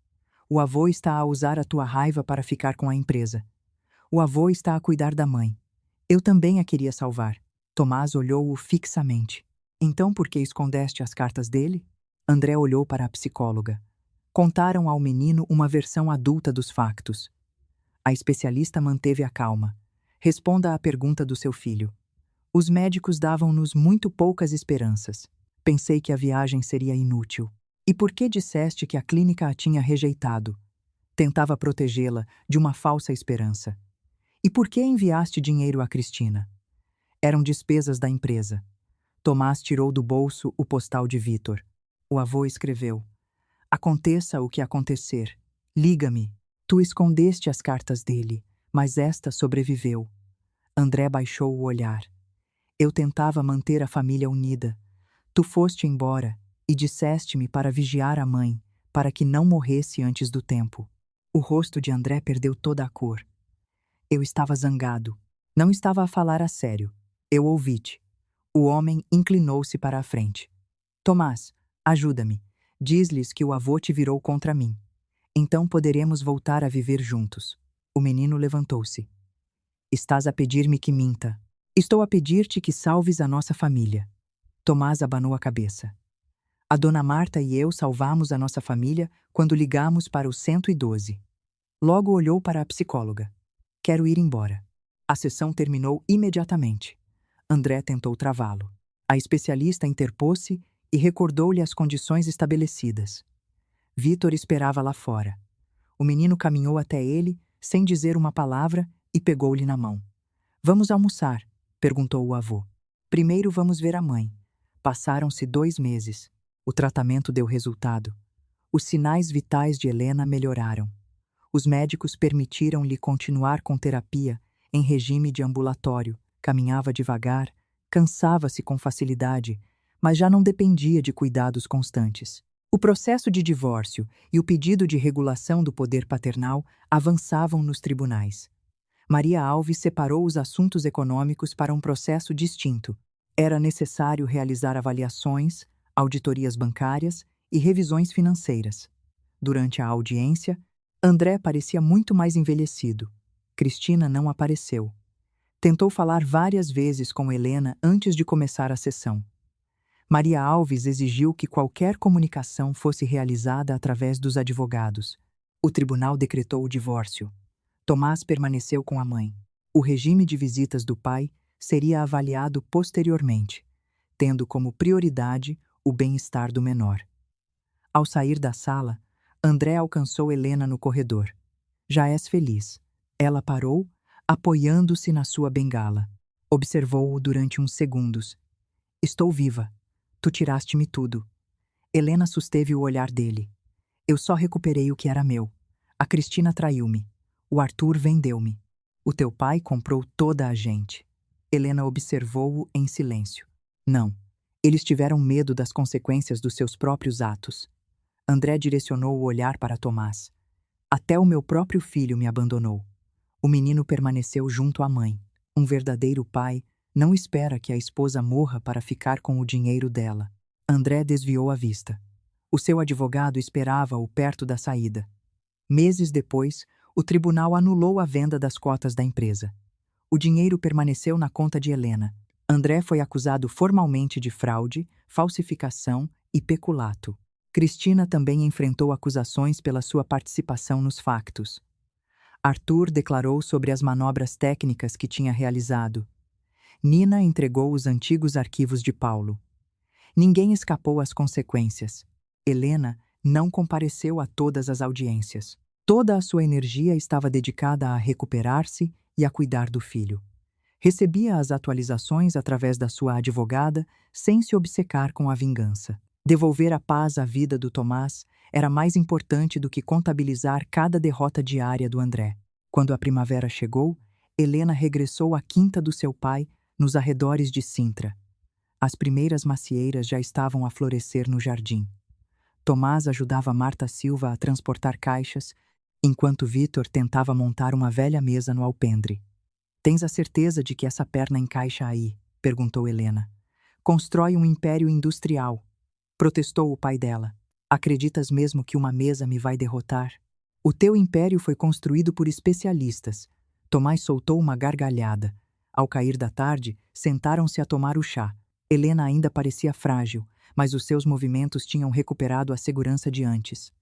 O avô está a usar a tua raiva para ficar com a empresa. O avô está a cuidar da mãe. Eu também a queria salvar. Tomás olhou-o fixamente. Então por que escondeste as cartas dele? André olhou para a psicóloga. Contaram ao menino uma versão adulta dos factos. A especialista manteve a calma. Responda à pergunta do seu filho. Os médicos davam-nos muito poucas esperanças. Pensei que a viagem seria inútil. E por que disseste que a clínica a tinha rejeitado? Tentava protegê-la de uma falsa esperança. E por que enviaste dinheiro a Cristina? Eram despesas da empresa. Tomás tirou do bolso o postal de Vítor. O avô escreveu: Aconteça o que acontecer, liga-me. Tu escondeste as cartas dele, mas esta sobreviveu. André baixou o olhar. Eu tentava manter a família unida. Tu foste embora e disseste-me para vigiar a mãe, para que não morresse antes do tempo. O rosto de André perdeu toda a cor. Eu estava zangado. Não estava a falar a sério. Eu ouvi-te. O homem inclinou-se para a frente. Tomás, ajuda-me. Diz-lhes que o avô te virou contra mim. Então poderemos voltar a viver juntos. O menino levantou-se. Estás a pedir-me que minta. Estou a pedir-te que salves a nossa família. Tomás abanou a cabeça. A dona Marta e eu salvamos a nossa família quando ligamos para o 112. Logo olhou para a psicóloga. Quero ir embora. A sessão terminou imediatamente. André tentou travá-lo. A especialista interpôs-se e recordou-lhe as condições estabelecidas. Vítor esperava lá fora. O menino caminhou até ele, sem dizer uma palavra, e pegou-lhe na mão. Vamos almoçar? Perguntou o avô. Primeiro vamos ver a mãe. Passaram-se 2 meses. O tratamento deu resultado. Os sinais vitais de Helena melhoraram. Os médicos permitiram-lhe continuar com terapia em regime de ambulatório. Caminhava devagar, cansava-se com facilidade, mas já não dependia de cuidados constantes. O processo de divórcio e o pedido de regulação do poder paternal avançavam nos tribunais. Maria Alves separou os assuntos econômicos para um processo distinto. Era necessário realizar avaliações, auditorias bancárias e revisões financeiras. Durante a audiência, André parecia muito mais envelhecido. Cristina não apareceu. Tentou falar várias vezes com Helena antes de começar a sessão. Maria Alves exigiu que qualquer comunicação fosse realizada através dos advogados. O tribunal decretou o divórcio. Tomás permaneceu com a mãe. O regime de visitas do pai seria avaliado posteriormente, tendo como prioridade o bem-estar do menor. Ao sair da sala, André alcançou Helena no corredor. Já és feliz. Ela parou, apoiando-se na sua bengala. Observou-o durante uns segundos. Estou viva. Tu tiraste-me tudo. Helena susteve o olhar dele. Eu só recuperei o que era meu. A Cristina traiu-me. O Arthur vendeu-me. O teu pai comprou toda a gente. Helena observou-o em silêncio. Não. Eles tiveram medo das consequências dos seus próprios atos. André direcionou o olhar para Tomás. Até o meu próprio filho me abandonou. O menino permaneceu junto à mãe. Um verdadeiro pai não espera que a esposa morra para ficar com o dinheiro dela. André desviou a vista. O seu advogado esperava-o perto da saída. Meses depois, o tribunal anulou a venda das cotas da empresa. O dinheiro permaneceu na conta de Helena. André foi acusado formalmente de fraude, falsificação e peculato. Cristina também enfrentou acusações pela sua participação nos factos. Arthur declarou sobre as manobras técnicas que tinha realizado. Nina entregou os antigos arquivos de Paulo. Ninguém escapou às consequências. Helena não compareceu a todas as audiências. Toda a sua energia estava dedicada a recuperar-se e a cuidar do filho. Recebia as atualizações através da sua advogada, sem se obcecar com a vingança. Devolver a paz à vida do Tomás era mais importante do que contabilizar cada derrota diária do André. Quando a primavera chegou, Helena regressou à quinta do seu pai, nos arredores de Sintra. As primeiras macieiras já estavam a florescer no jardim. Tomás ajudava Marta Silva a transportar caixas, enquanto Vítor tentava montar uma velha mesa no alpendre. Tens a certeza de que essa perna encaixa aí? Perguntou Helena. Constrói um império industrial. Protestou o pai dela. Acreditas mesmo que uma mesa me vai derrotar? O teu império foi construído por especialistas. Tomás soltou uma gargalhada. Ao cair da tarde, sentaram-se a tomar o chá. Helena ainda parecia frágil, mas os seus movimentos tinham recuperado a segurança de antes.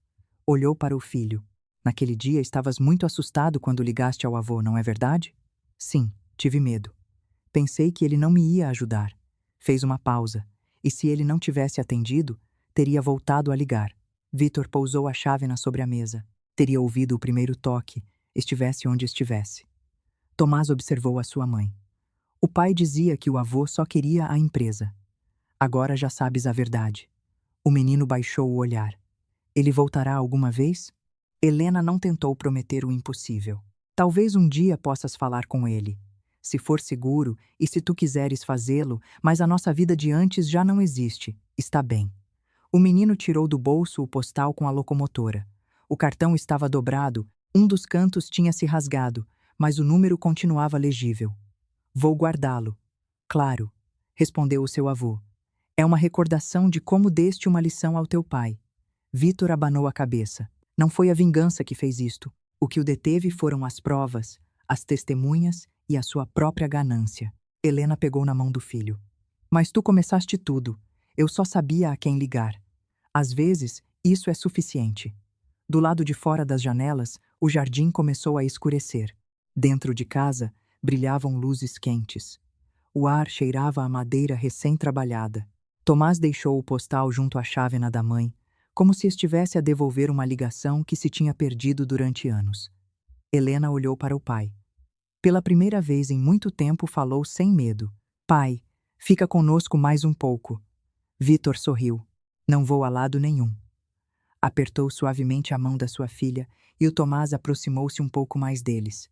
Olhou para o filho. Naquele dia estavas muito assustado quando ligaste ao avô, não é verdade? Sim, tive medo. Pensei que ele não me ia ajudar. Fez uma pausa, e se ele não tivesse atendido, teria voltado a ligar. Vítor pousou a chávena sobre a mesa. Teria ouvido o primeiro toque, estivesse onde estivesse. Tomás observou a sua mãe. O pai dizia que o avô só queria a empresa. Agora já sabes a verdade. O menino baixou o olhar. Ele voltará alguma vez? Helena não tentou prometer o impossível. Talvez um dia possas falar com ele. Se for seguro e se tu quiseres fazê-lo, mas a nossa vida de antes já não existe. Está bem. O menino tirou do bolso o postal com a locomotora. O cartão estava dobrado, um dos cantos tinha se rasgado, mas o número continuava legível. Vou guardá-lo. Claro, respondeu o seu avô. É uma recordação de como deste uma lição ao teu pai. Vítor abanou a cabeça. Não foi a vingança que fez isto. O que o deteve foram as provas, as testemunhas e a sua própria ganância. Helena pegou na mão do filho. Mas tu começaste tudo. Eu só sabia a quem ligar. Às vezes, isso é suficiente. Do lado de fora das janelas, o jardim começou a escurecer. Dentro de casa, brilhavam luzes quentes. O ar cheirava a madeira recém-trabalhada. Tomás deixou o postal junto à chávena da mãe, como se estivesse a devolver uma ligação que se tinha perdido durante anos. Helena olhou para o pai. Pela primeira vez em muito tempo falou sem medo. Pai, fica conosco mais um pouco. Vítor sorriu. Não vou a lado nenhum. Apertou suavemente a mão da sua filha e o Tomás aproximou-se um pouco mais deles.